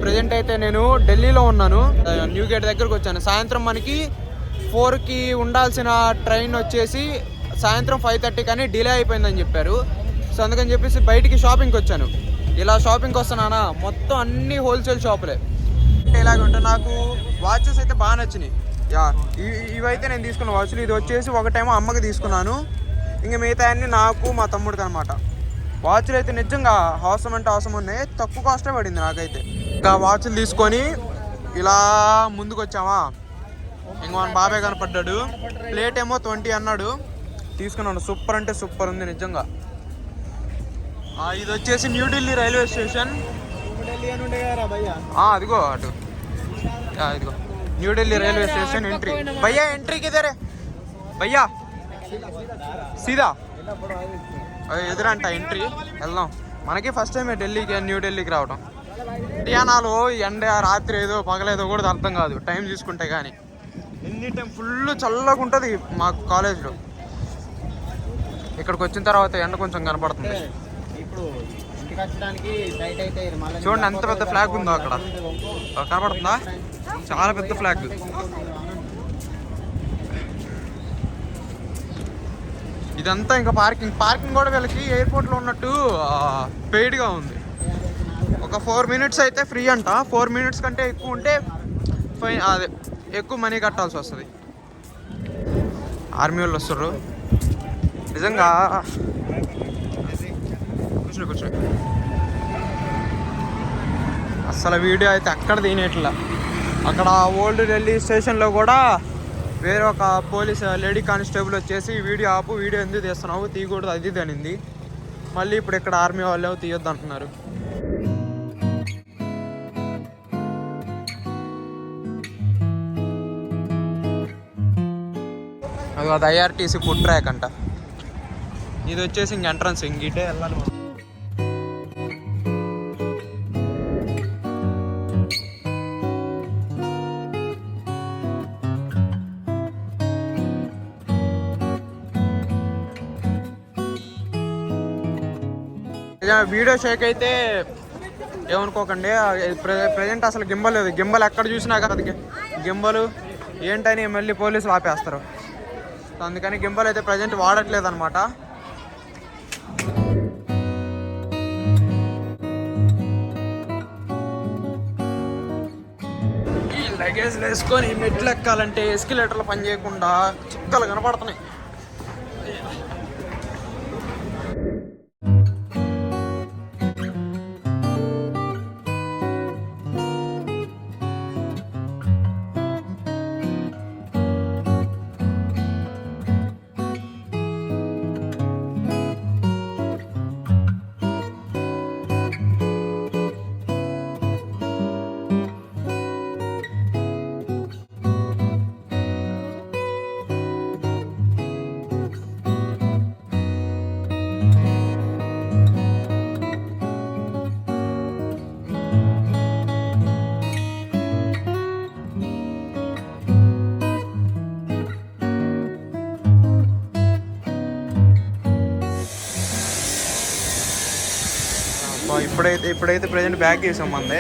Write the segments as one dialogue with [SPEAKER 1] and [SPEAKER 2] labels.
[SPEAKER 1] Present అయితే నేను ఢిల్లీలో ఉన్నాను, న్యూ గేట్ దగ్గరకు వచ్చాను. సాయంత్రం మనకి 4కి ఉండాల్సిన ట్రైన్ వచ్చేసి సాయంత్రం 5:30 కానీ డిలే అయిపోయిందని చెప్పారు. సో అందుకని చెప్పేసి బయటికి షాపింగ్కి వచ్చాను. ఇలా షాపింగ్కి వస్తున్నానా, మొత్తం అన్ని హోల్సేల్ షాపులే. ఇలాగ ఉంటాయి. నాకు వాచెస్ అయితే బాగా నచ్చినాయి. ఇవైతే నేను తీసుకున్న వాచ్లు. ఇది వచ్చేసి ఒకటేమో అమ్మకి తీసుకున్నాను, ఇంకా మిగతా అన్ని నాకు మా తమ్ముడికి అనమాట. వాచ్లు అయితే నిజంగా అవసరం అంటే అవసరం ఉన్నాయి, తక్కువ కాస్టే పడింది నాకైతే. ఇంకా వాచ్లు తీసుకొని ఇలా ముందుకు వచ్చామా, ఇంక మన బాబాయ్ కనపడ్డాడు. ప్లేట్ ఏమో 20 అన్నాడు, తీసుకున్నాడు. సూపర్ అంటే సూపర్ ఉంది నిజంగా. ఇది వచ్చేసి న్యూఢిల్లీ రైల్వే స్టేషన్. అదిగో అటు, ఇదిగో న్యూఢిల్లీ రైల్వే స్టేషన్ ఎంట్రీ. భయ్యా ఎంట్రీకి ఇదేరే భయ్యా, సీదా ఎదురంట ఎంట్రీ. వెళ్దాం. మనకి ఫస్ట్ టైం ఢిల్లీకి న్యూఢిల్లీకి రావడం. టియానాలో ఎండ రాత్రి ఏదో పగలేదో కూడా అర్థం కాదు టైం చూసుకుంటే. కానీ ఎన్ని టైం ఫుల్ చల్లగా ఉంటుంది మా కాలేజ్లో. ఇక్కడికి వచ్చిన తర్వాత ఎండ కొంచెం కనపడుతుంది. చూడండి ఎంత పెద్ద ఫ్లాగ్ ఉందో అక్కడ, కనపడుతుందా? చాలా పెద్ద ఫ్లాగ్. ఇదంతా ఇంకా పార్కింగ్ కూడా వీళ్ళకి ఎయిర్పోర్ట్లో ఉన్నట్టు పెయిడ్గా ఉంది. ఒక 4 minutes అయితే ఫ్రీ అంట. 4 minutes కంటే ఎక్కువ ఉంటే అదే ఎక్కువ మనీ కట్టాల్సి వస్తుంది. ఆర్మీ వాళ్ళు వస్తారు నిజంగా. కూర్చో. అసలు వీడియో అయితే అక్కడ తీనేట్లా. అక్కడ ఓల్డ్ ఢిల్లీ స్టేషన్లో కూడా వేరే ఒక పోలీస్ లేడీ కానిస్టేబుల్ వచ్చేసి వీడియో ఆపు, వీడియో ఎందుకు తీస్తున్నావు, తీయకూడదు అది అనింది. మళ్ళీ ఇప్పుడు ఇక్కడ ఆర్మీ వాళ్ళు తీయొద్దు అంటున్నారు. అది IRTC ఫుడ్ ట్రాక్ అంట. ఇది వచ్చేసి ఇంక ఎంట్రన్స్, ఇంగిటే వెళ్ళాలి. వీడియో షేక్ అయితే ఏమనుకోకండి. ప్రజెంట్ అసలు గింబల్ లేదు. గింబల్ ఎక్కడ చూసినా కదా గింబలు ఏంటని మళ్ళీ పోలీసులు ఆపేస్తారు. అందుకని గింబల్ అయితే ప్రజెంట్ వాడట్లేదు అనమాట. ఈ లగేజ్లు వేసుకొని మెట్లు ఎక్కాలంటే ఎస్కిలేటర్లు పని చేయకుండా చిక్కలు కనపడుతున్నాయి. ఇప్పుడైతే ప్రజెంట్ బ్యాక్ చేసాం మంది.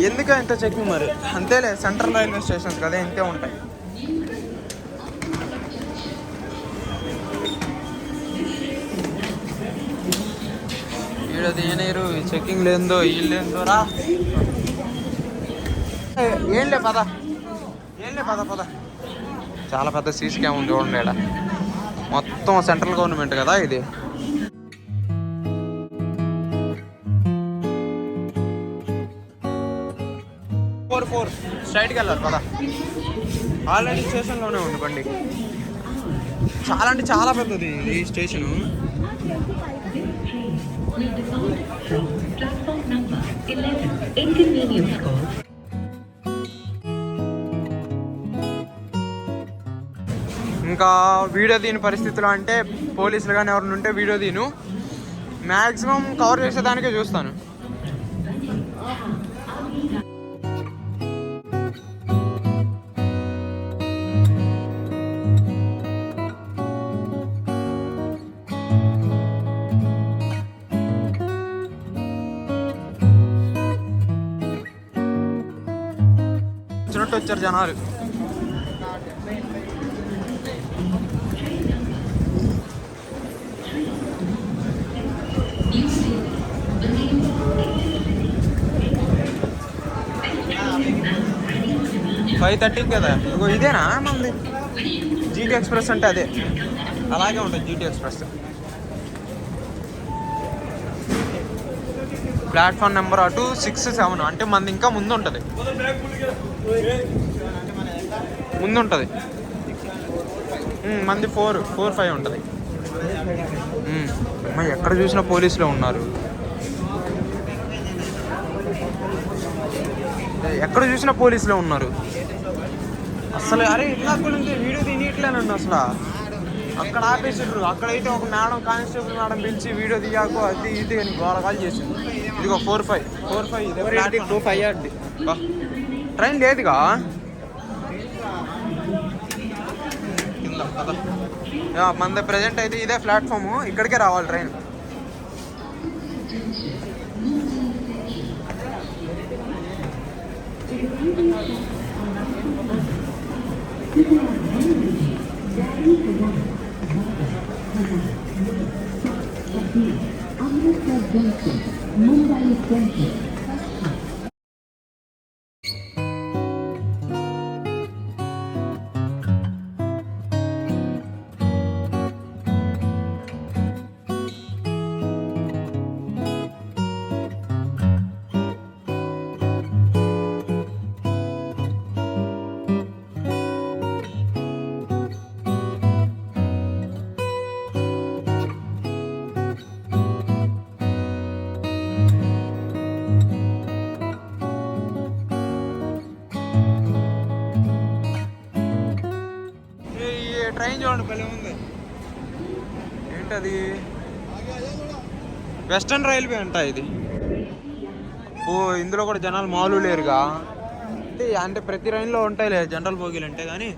[SPEAKER 1] ఎందుకు ఇంత చెకింగ్ మరి? అంతేలే, సెంట్రల్ రైల్వే స్టేషన్స్ కదా, ఇంతే ఉంటాయి. ఈడదేనేరు చెకింగ్ లేదో వీళ్ళేందో రా. ఏంలే పద. చాలా పెద్ద సీసీ క్యామ్ ఉంది చూడండి. ఈడ మొత్తం సెంట్రల్ గవర్నమెంట్ కదా ఇది. స్ట్రైట్కి వెళ్ళాలి పద. ఆల్రెడీ స్టేషన్లోనే ఉంది బండి. చాలా అంటే చాలా పెద్దది ఈ స్టేషను. ఇంకా వీడియో తీని పరిస్థితులు అంటే పోలీసులు కానీ ఎవరిని ఉంటే వీడియో తీను. మ్యాక్సిమం కవర్ చేసేదానికే చూస్తాను. ఉన్నట్టు వచ్చారు జనాలు. ఫైవ్ 5:30 కదా. ఇగో ఇదేనా మంది జీటీ ఎక్స్ప్రెస్ అంటే? అదే అలాగే ఉంటుంది జీటీ ఎక్స్ప్రెస్. ప్లాట్ఫామ్ నెంబర్ అటు 6, 7 అంటే మనది ఇంకా ముందు ఉంటుంది. మంది 4, 5 ఉంటుంది. మరి ఎక్కడ చూసినా పోలీసులు ఉన్నారు. అసలు అరే ఇట్లా వీడియో తినట్లేనండి అసలు. అక్కడ ఆపేసారు. అక్కడైతే ఒక మేడం, కానిస్టేబుల్ మేడం పిలిచి వీడియో తీయాకు అది ఇది అని గోలగాలు చేసింది. ఇదిగో 4-5 ట్రైన్ లేదుగా కింద కదా. మన ప్రజెంట్ అయితే ఇదే ప్లాట్ఫాము, ఇక్కడికే రావాలి ట్రైన్. ట్రైన్ చూడండి భలే ఉంది. ఏంటది? వెస్టర్న్ రైల్వే అంట ఇది. ఇందులో కూడా జనాలు మామూలు లేరుగా. అంటే ప్రతి రైన్లో ఉంటాయిలే జనరల్ బోగీలు అంటే. కానీ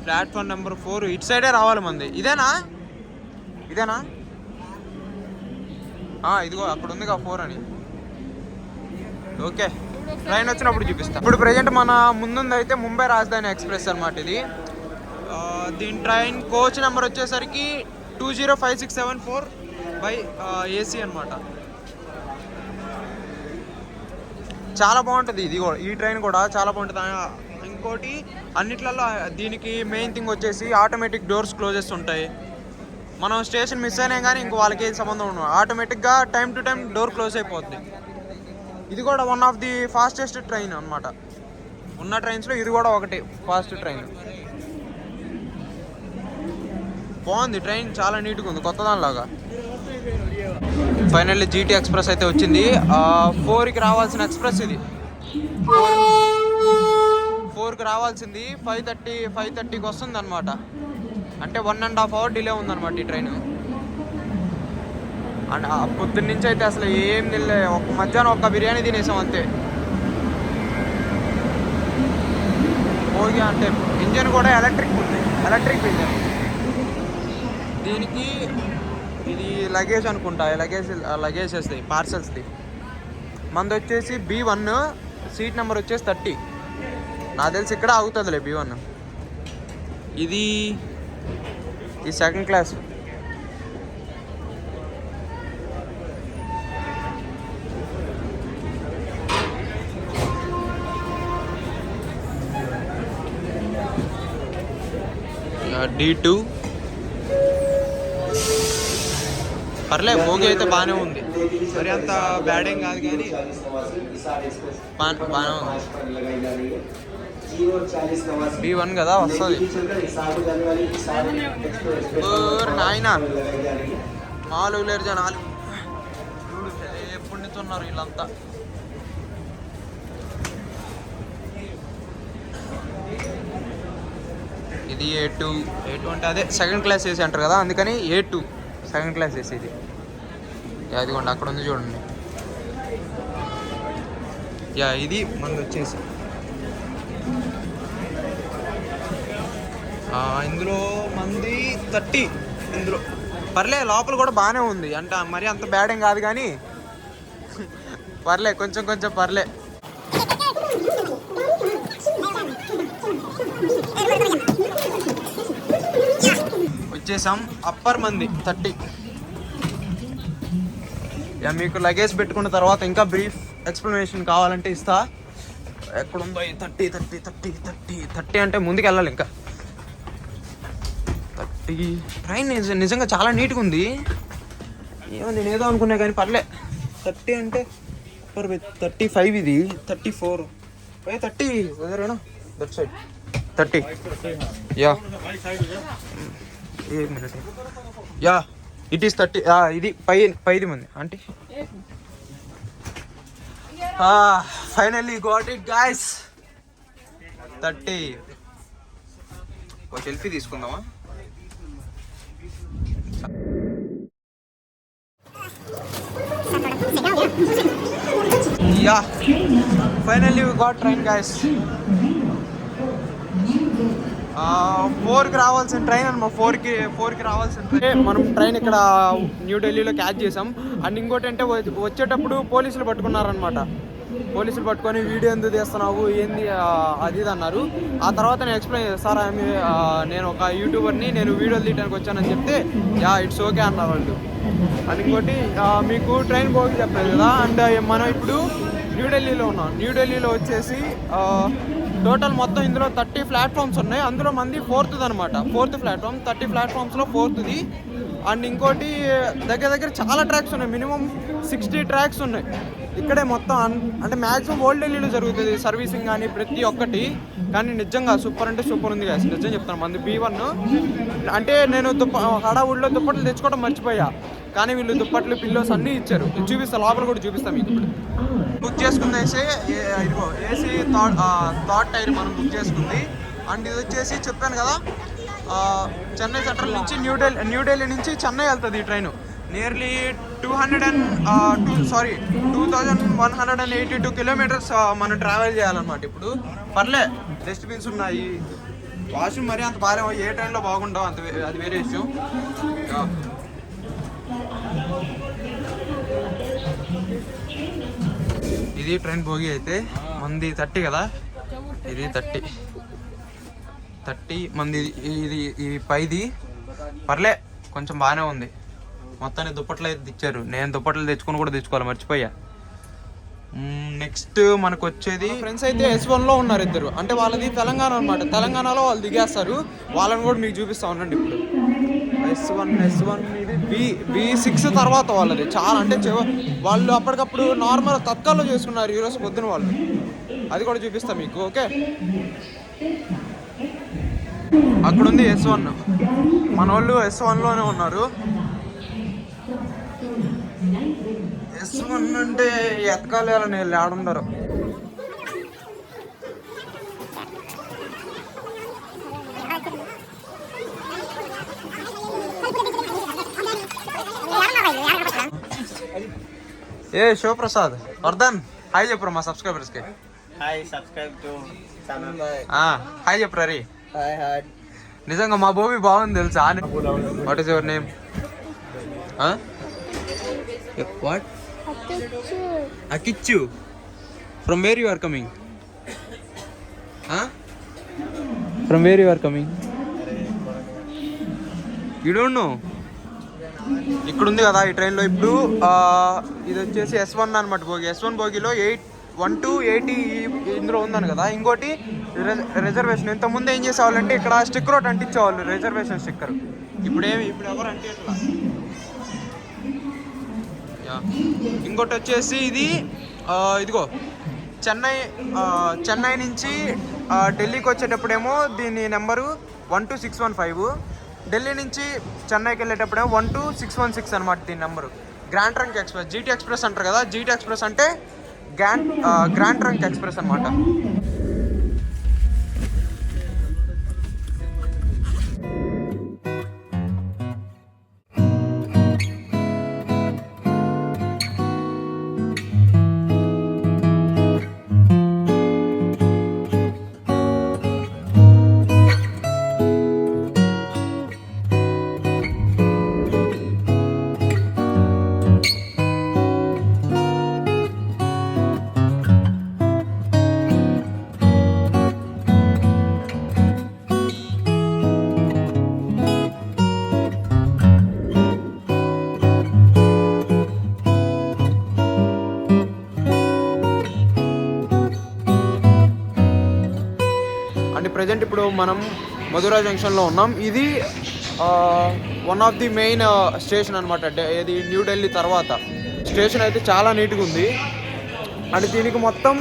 [SPEAKER 1] ప్లాట్ఫామ్ నెంబర్ 4 ఇటు సైడే రావాలి మంది. ఇదేనా? ఇదిగో అక్కడ ఉందిగా 4 అని. ఓకే, ట్రైన్ వచ్చినప్పుడు చూపిస్తా. ఇప్పుడు ప్రజెంట్ మన ముందుంది అయితే ముంబై రాజధాని ఎక్స్ప్రెస్ అనమాట ఇది. దీని ట్రైన్ కోచ్ నెంబర్ వచ్చేసరికి 205674/AC అనమాట. చాలా బాగుంటుంది ఇది. ఈ ట్రైన్ కూడా చాలా బాగుంటుంది. ఇంకోటి అన్నిట్లలో దీనికి మెయిన్ థింగ్ వచ్చేసి ఆటోమేటిక్ డోర్స్ క్లోజెస్ ఉంటాయి. మనం స్టేషన్ మిస్ అయినా కానీ ఇంకో వాళ్ళకి ఏం సంబంధం ఉండదు. ఆటోమేటిక్గా time to time door close అయిపోద్ది. ఇది కూడా one of the fastest train అనమాట. ఉన్న ట్రైన్స్లో ఇది కూడా ఒకటి ఫాస్ట్ ట్రైన్. బాగుంది ట్రైన్, చాలా నీట్గా ఉంది, కొత్త దానిలాగా. ఫైనల్లీ జీటీ ఎక్స్ప్రెస్ అయితే వచ్చింది. 4కి రావాల్సిన ఎక్స్ప్రెస్ ఇది. 4కి రావాల్సింది 5:30కి వస్తుంది అనమాట. అంటే 1.5 hour డిలే ఉందన్నమాట ఈ ట్రైన్. అండ్ పొద్దున్న నుంచి అయితే అసలు ఏం తినలే. మధ్యాహ్నం ఒక బిర్యానీ తినేసాం అంతే. అంటే ఇంజన్ కూడా ఎలక్ట్రిక్ ఇంజన్. దీనికి ఇది లగేజ్ అనుకుంటా. లగేజ్ వేస్తాయి, పార్సల్స్ది. మనది వచ్చేసి B1, సీట్ నెంబర్ వచ్చేసి 30. నాకు తెలిసి ఇక్కడ ఆగుతుందిలే B1. ఇది సెకండ్ క్లాస్. D2 పర్లే, భోగి అయితే బాగానే ఉంది. మరి అంత బ్యాడ్ ఏం కాదు కానీ బాగానే ఉంది. B1 కదా వస్తుంది. నాయన మామూలు లేరు జనాలు. ఎప్పుడు నుంచి ఉన్నారు వీళ్ళంతా. ఇది A2 అంటే అదే సెకండ్ క్లాస్ ఏసీ అంటారు కదా, అందుకని A2 సెకండ్ క్లాస్ ఏసీ ఇది. అదిగోండి అక్కడ ఉంది చూడండి. ఇది మనది వచ్చేసి ఇందులో మంది 30. ఇందులో పర్లే, లోపల కూడా బాగానే ఉంది. అంటే మరి అంత బ్యాడ్ ఏం కాదు కానీ పర్లే, కొంచెం పర్లే. చేసాం. అప్పర్ మంది 30. మీకు లగేజ్ పెట్టుకున్న తర్వాత ఇంకా బ్రీఫ్ ఎక్స్ప్లెనేషన్ కావాలంటే ఇస్తా. ఎక్కడుందో ఈ 30 అంటే ముందుకు వెళ్ళాలి. ఇంకా 30 ట్రైన్ నిజంగా చాలా నీట్గా ఉంది. ఏమో నేను ఏదో అనుకున్నా కానీ పర్లే. 30 అంటే 35, ఇది 34, 30 వదిలేనా that side 30. Yeah a minute. Yeah it is 30. ఇది పైది మంది అంటే ఫైనల్లీ గాట్ ఇట్ గైస్. 30. ఒక సెల్ఫీ తీసుకుందామా? Yeah finally we got train guys. 4కి రావాల్సిన ట్రైన్ అన్నమాట. 4కి రావాల్సిన ట్రైన్. మనం ట్రైన్ ఇక్కడ న్యూఢిల్లీలో క్యాచ్ చేసాం. అండ్ ఇంకోటి అంటే వచ్చేటప్పుడు పోలీసులు పట్టుకున్నారనమాట. పోలీసులు పట్టుకొని వీడియో ఎందుకు తీస్తున్నావు ఏంది అది ఇది అన్నారు. ఆ తర్వాత నేను ఎక్స్ప్లెయిన్ చేస్తాను, సార్ నేను ఒక యూట్యూబర్ని, నేను వీడియోలు తీయడానికి వచ్చానని చెప్తే యా ఇట్స్ ఓకే అన్నారు వాళ్ళు. అండ్ ఇంకోటి మీకు ట్రైన్ పోగి చెప్పలేదు కదా. అండ్ మనం ఇప్పుడు న్యూఢిల్లీలో ఉన్నాం. న్యూఢిల్లీలో వచ్చేసి టోటల్ మొత్తం ఇందులో 30 ప్లాట్ఫామ్స్ ఉన్నాయి. అందులో మంది 4th అనమాట. 4th platform. 30 ప్లాట్ఫామ్స్లో 4th. అండ్ ఇంకోటి దగ్గర చాలా ట్రాక్స్ ఉన్నాయి. మినిమం 60 ట్రాక్స్ ఉన్నాయి ఇక్కడే మొత్తం. అంటే మ్యాక్సిమం ఓల్డ్ ఢిల్లీలో జరుగుతుంది సర్వీసింగ్ కానీ ప్రతి ఒక్కటి. కానీ నిజంగా సూపర్ అంటే సూపర్ ఉంది కదా, నిజం చెప్తాను. మంది B1 అంటే నేను హడావుడిలో దుప్పట్లు తెచ్చుకోవడం మర్చిపోయా. కానీ వీళ్ళు దుప్పట్లు పిల్లోస్ అన్నీ ఇచ్చారు. చూపిస్తా, లోపల కూడా చూపిస్తాం మీకు. ఇప్పుడు బుక్ చేసుకుందేసి ఇదిగో ఏసీ థర్డ్ టైర్ మనం బుక్ చేసుకుంది. అండ్ ఇది వచ్చేసి చెప్పాను కదా, చెన్నై సెంట్రల్ నుంచి న్యూఢిల్లీ నుంచి చెన్నై వెళ్తుంది ఈ ట్రైన్. నియర్లీ 2182 కిలోమీటర్స్ మనం ట్రావెల్ చేయాలన్నమాట. ఇప్పుడు పర్లే, డస్ట్బిన్స్ ఉన్నాయి. వాష్రూమ్ మరీ అంత బాగా ఏ ట్రైన్లో బాగుండవు, అంత అది వేరే విషయం. ఇది ట్రైన్ భోగి అయితే మంది 30 కదా, ఇది 30 మంది. ఇది పైది పర్లే, కొంచెం బాగానే ఉంది. మొత్తాన్ని దుప్పట్లు అయితే ఇచ్చారు. నేను దుప్పట్లు తెచ్చుకొని కూడా తెచ్చుకోవాలి, మర్చిపోయా. నెక్స్ట్ మనకు వచ్చేది ఫ్రెండ్స్ అయితే S1లో ఉన్నారు ఇద్దరు. అంటే వాళ్ళది తెలంగాణ అనమాట. తెలంగాణలో వాళ్ళు దిగేస్తారు. వాళ్ళని కూడా మీకు చూపిస్తా ఉండండి. ఇప్పుడు S1 ఇది B6 తర్వాత వాళ్ళది. చాలా అంటే వాళ్ళు అప్పటికప్పుడు నార్మల్ తత్కాల్లో చేసుకున్నారు ఈరోజు పొద్దున వాళ్ళు. అది కూడా చూపిస్తా మీకు. ఓకే, అక్కడ ఉంది S1. మన వాళ్ళు S1లోనే ఉన్నారు. S1 అంటే ఎతకాలి, వాళ్ళని ఆడుండరు. ఏ శివప్రసాద్ వర్ధన్ హాయ్ చెప్పు మా సబ్స్క్రైబర్స్ కి.
[SPEAKER 2] Hi, subscribe to channel.
[SPEAKER 1] Hi చెప్పు రీ. నిజంగా మా బోబీ బాగుంది తెలుసా. What is your name? What? అకిచ్చు. From where you are coming? From where you are coming? You don't know? ఇక్కడ ఉంది కదా ఈ ట్రైన్లో. ఇప్పుడు ఇది వచ్చేసి S1 అనమాట బోగి. S1 బోగిలో 1 to 80 ఇందులో ఉందని కదా. ఇంకోటి రిజర్వేషన్. ఇంతకుముందు ఏం చేసేవాళ్ళంటే ఇక్కడ స్టిక్కర్ ఒకటి అంటించేవాళ్ళు, రిజర్వేషన్ స్టిక్కర్. ఇప్పుడు ఎవరు అంటే ఇట్లా. ఇంకోటి వచ్చేసి ఇది ఇదిగో చెన్నై నుంచి ఢిల్లీకి వచ్చేటప్పుడేమో దీని నెంబరు 12615. ఢిల్లీ నుంచి చెన్నైకి వెళ్ళేటప్పుడేమో 12616 అనమాట దీని number. Grand trunk express, GT express అంటారు కదా. GT ఎక్స్ప్రెస్ అంటే గ్రాండ్ ట్రంక్ ఎక్స్ప్రెస్ అనమాట. ప్రజెంట్ ఇప్పుడు మనం మధురా జంక్షన్లో ఉన్నాం. ఇది one of the main station అనమాట. ఇది న్యూఢిల్లీ తర్వాత స్టేషన్ అయితే చాలా నీట్గా ఉంది. అండ్ దీనికి మొత్తం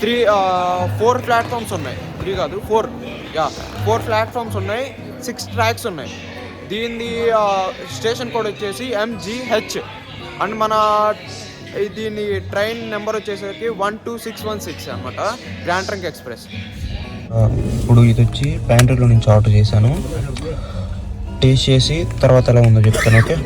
[SPEAKER 1] 4 ప్లాట్ఫామ్స్ ఉన్నాయి. 3 కాదు 4 ప్లాట్ఫామ్స్ ఉన్నాయి. 6 ట్రాక్స్ ఉన్నాయి. దీని స్టేషన్ కోడ్ వచ్చేసి MGH. అండ్ మన దీని ట్రైన్ నెంబర్ వచ్చేసరికి 12616 అనమాట, గ్రాండ్ ట్రంక్ ఎక్స్ప్రెస్.
[SPEAKER 3] ఇప్పుడు ఇది వచ్చి ప్యాంట్రీలో నుంచి ఆర్డర్ చేశాను. టేస్ట్ చేసి తర్వాత ఎలా ఉందో చెప్తాను. Okay,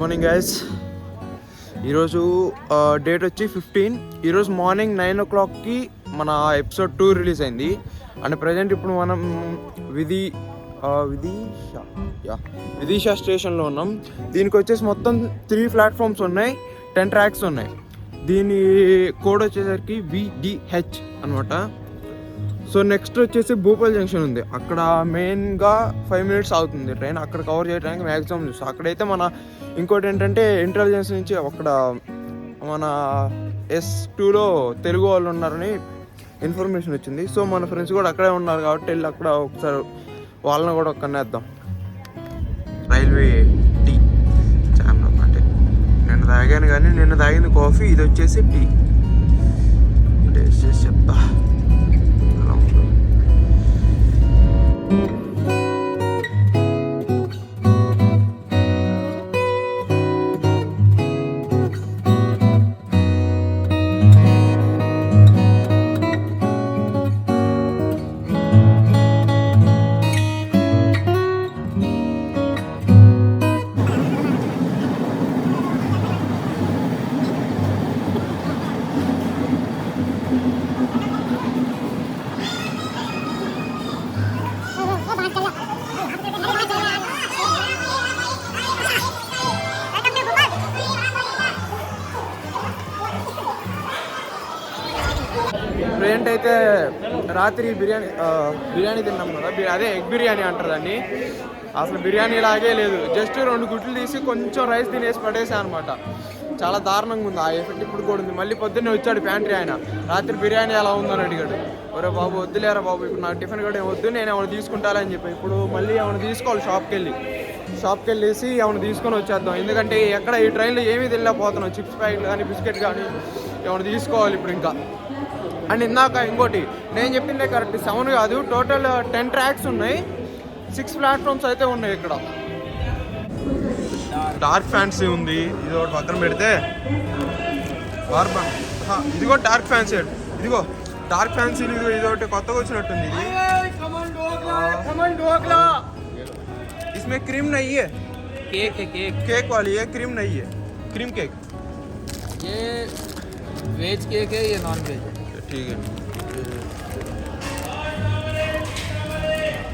[SPEAKER 1] morning guys. ఈరోజు డేట్ వచ్చి 15. ఈరోజు మార్నింగ్ 9 o'clockకి మన ఎపిసోడ్ 2 రిలీజ్ అయింది. అండ్ ప్రజెంట్ ఇప్పుడు మనం విదిషా స్టేషన్లో ఉన్నాం. దీనికి వచ్చేసి మొత్తం 3 ప్లాట్ఫామ్స్ ఉన్నాయి, 10 ట్రాక్స్ ఉన్నాయి. దీని కోడ్ వచ్చేసరికి VDH అనమాట. సో నెక్స్ట్ వచ్చేసి భూపాల్ జంక్షన్ ఉంది. అక్కడ మెయిన్గా 5 minutes అవుతుంది ట్రైన్. అక్కడ కవర్ చేయడానికి మ్యాక్సిమం చూస్తాం. అక్కడైతే మన ఇంకోటి ఏంటంటే ఇంటెలిజెన్స్ నుంచి అక్కడ మన S2లో తెలుగు వాళ్ళు ఉన్నారని ఇన్ఫర్మేషన్ వచ్చింది. సో మన ఫ్రెండ్స్ కూడా అక్కడే ఉన్నారు కాబట్టి వెళ్ళి అక్కడ ఒకసారి వాళ్ళని కూడా కనేద్దాం. రైల్వే టీ చామ్ అంటే నిన్న తాగాను, కానీ నిన్న తాగింది కాఫీ, ఇది వచ్చేసి టీ. టేస్ట్ చేసి చెప్తా. ప్రజెంట్ అయితే రాత్రి బిర్యానీ తిన్నాం కదా, అదే ఎగ్ బిర్యానీ అంటారు దాన్ని. అసలు బిర్యానీ లాగే లేదు. జస్ట్ 2 గుడ్లు తీసి కొంచెం రైస్ తినేసి పడేసాను అనమాట. చాలా దారుణంగా ఉంది. ఆ ఎఫెక్ట్ ఇప్పుడు కూడా ఉంది. మళ్ళీ పొద్దున్నే వచ్చాడు ప్యాంట్రీ ఆయన, రాత్రి బిర్యానీ ఎలా ఉందని అడిగాడు. ఒరే బాబు వద్దులేరా బాబు, ఇప్పుడు నాకు టిఫిన్ కూడా వద్దు, నేను ఏమైనా తీసుకుంటానని అని చెప్పి ఇప్పుడు మళ్ళీ ఏమైనా తీసుకోవాలి. షాప్కి వెళ్ళేసి ఏమైనా తీసుకొని వచ్చేద్దాం. ఎందుకంటే ఎక్కడ ఈ ట్రైన్లో ఏమీ తెలియకపోతున్నాం. చిప్స్ ప్యాకెట్ కానీ బిస్కెట్ కానీ ఏమైనా తీసుకోవాలి ఇప్పుడు ఇంకా. అండ్ ఇందాక ఇంకోటి నేను చెప్పిందే కరెక్ట్, 7 కాదు, టోటల్ 10 ట్రాక్స్ ఉన్నాయి, 6 ప్లాట్ఫామ్స్ అయితే ఉన్నాయి. ఇక్కడ డార్క్ ఫ్యాన్సీ ఉంది, ఇది ఒకటి పక్కన పెడితే ఇదిగో డార్క్ ఫ్యాన్సీ, ఇదిగో డార్క్ ఫ్యాన్సీ, ఇది ఒకటి కొత్తగా వచ్చినట్టుంది. ఇది इसमें क्रीम नहीं है, केक वाली है, क्रीम नहीं है, क्रीम केक.
[SPEAKER 4] ये वेज केक है, ये नॉन वेज है.
[SPEAKER 1] ठीक है.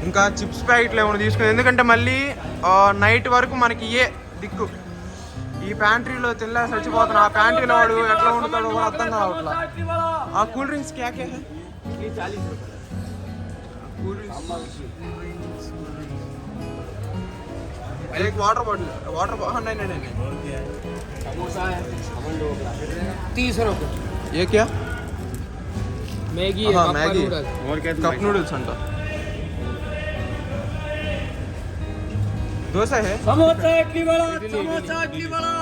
[SPEAKER 1] ఇంకా చిప్స్ ప్యాకెట్లు ఏమైనా తీసుకుని, ఎందుకంటే మళ్ళీ నైట్ వరకు మనకి ఏ దిక్కు ఈ ప్యాంట్రీలో తినలే చచ్చిపోతున్నా. ఆ ప్యాంట్రీలో వాడు ఎట్లా వండుతాడో కూడా అర్థం కావట్లా. ఆ కూల్ డ్రింక్స్ క్యా క్యా है? 40 रुपये కూల్ డ్రింక్స్. एक वाटर बॉटल, हाँ नहीं
[SPEAKER 4] 30 रुपये.
[SPEAKER 1] ये क्या?
[SPEAKER 4] मैगी,
[SPEAKER 1] हाँ मैगी, कप नूडल्स अंట. దోశ హే
[SPEAKER 4] समोसा इडली वड़ा समोसा इडली वड़ा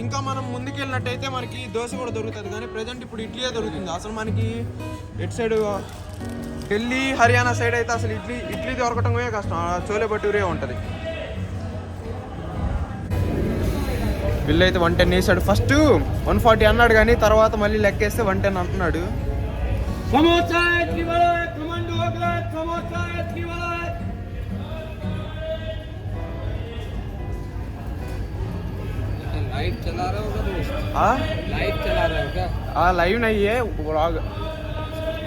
[SPEAKER 1] ఇంకా మనం ముందుకెళ్ళినట్టయితే మనకి దోశ కూడా దొరుకుతుంది, కానీ ప్రజెంట్ ఇప్పుడు ఇడ్లీయే దొరుకుతుంది. అసలు మనకి ఎటు సైడ్ ఢిల్లీ హర్యానా సైడ్ అయితే అసలు ఇడ్లీ దొరకటమే కష్టం, చోలే భటూరే ఉంటుంది. బిల్ అయితే 110 వేసాడు. ఫస్ట్ 140 అన్నాడు, కానీ తర్వాత మళ్ళీ లెక్కేస్తే 110 అంటున్నాడు.
[SPEAKER 4] समोसा इडली वड़ा कमांडो हो गया समोसा इडली वड़ा लाइव चला रहा होगा दोस्त लाइव चला रहा है क्या
[SPEAKER 1] लाइव नहीं है व्लॉग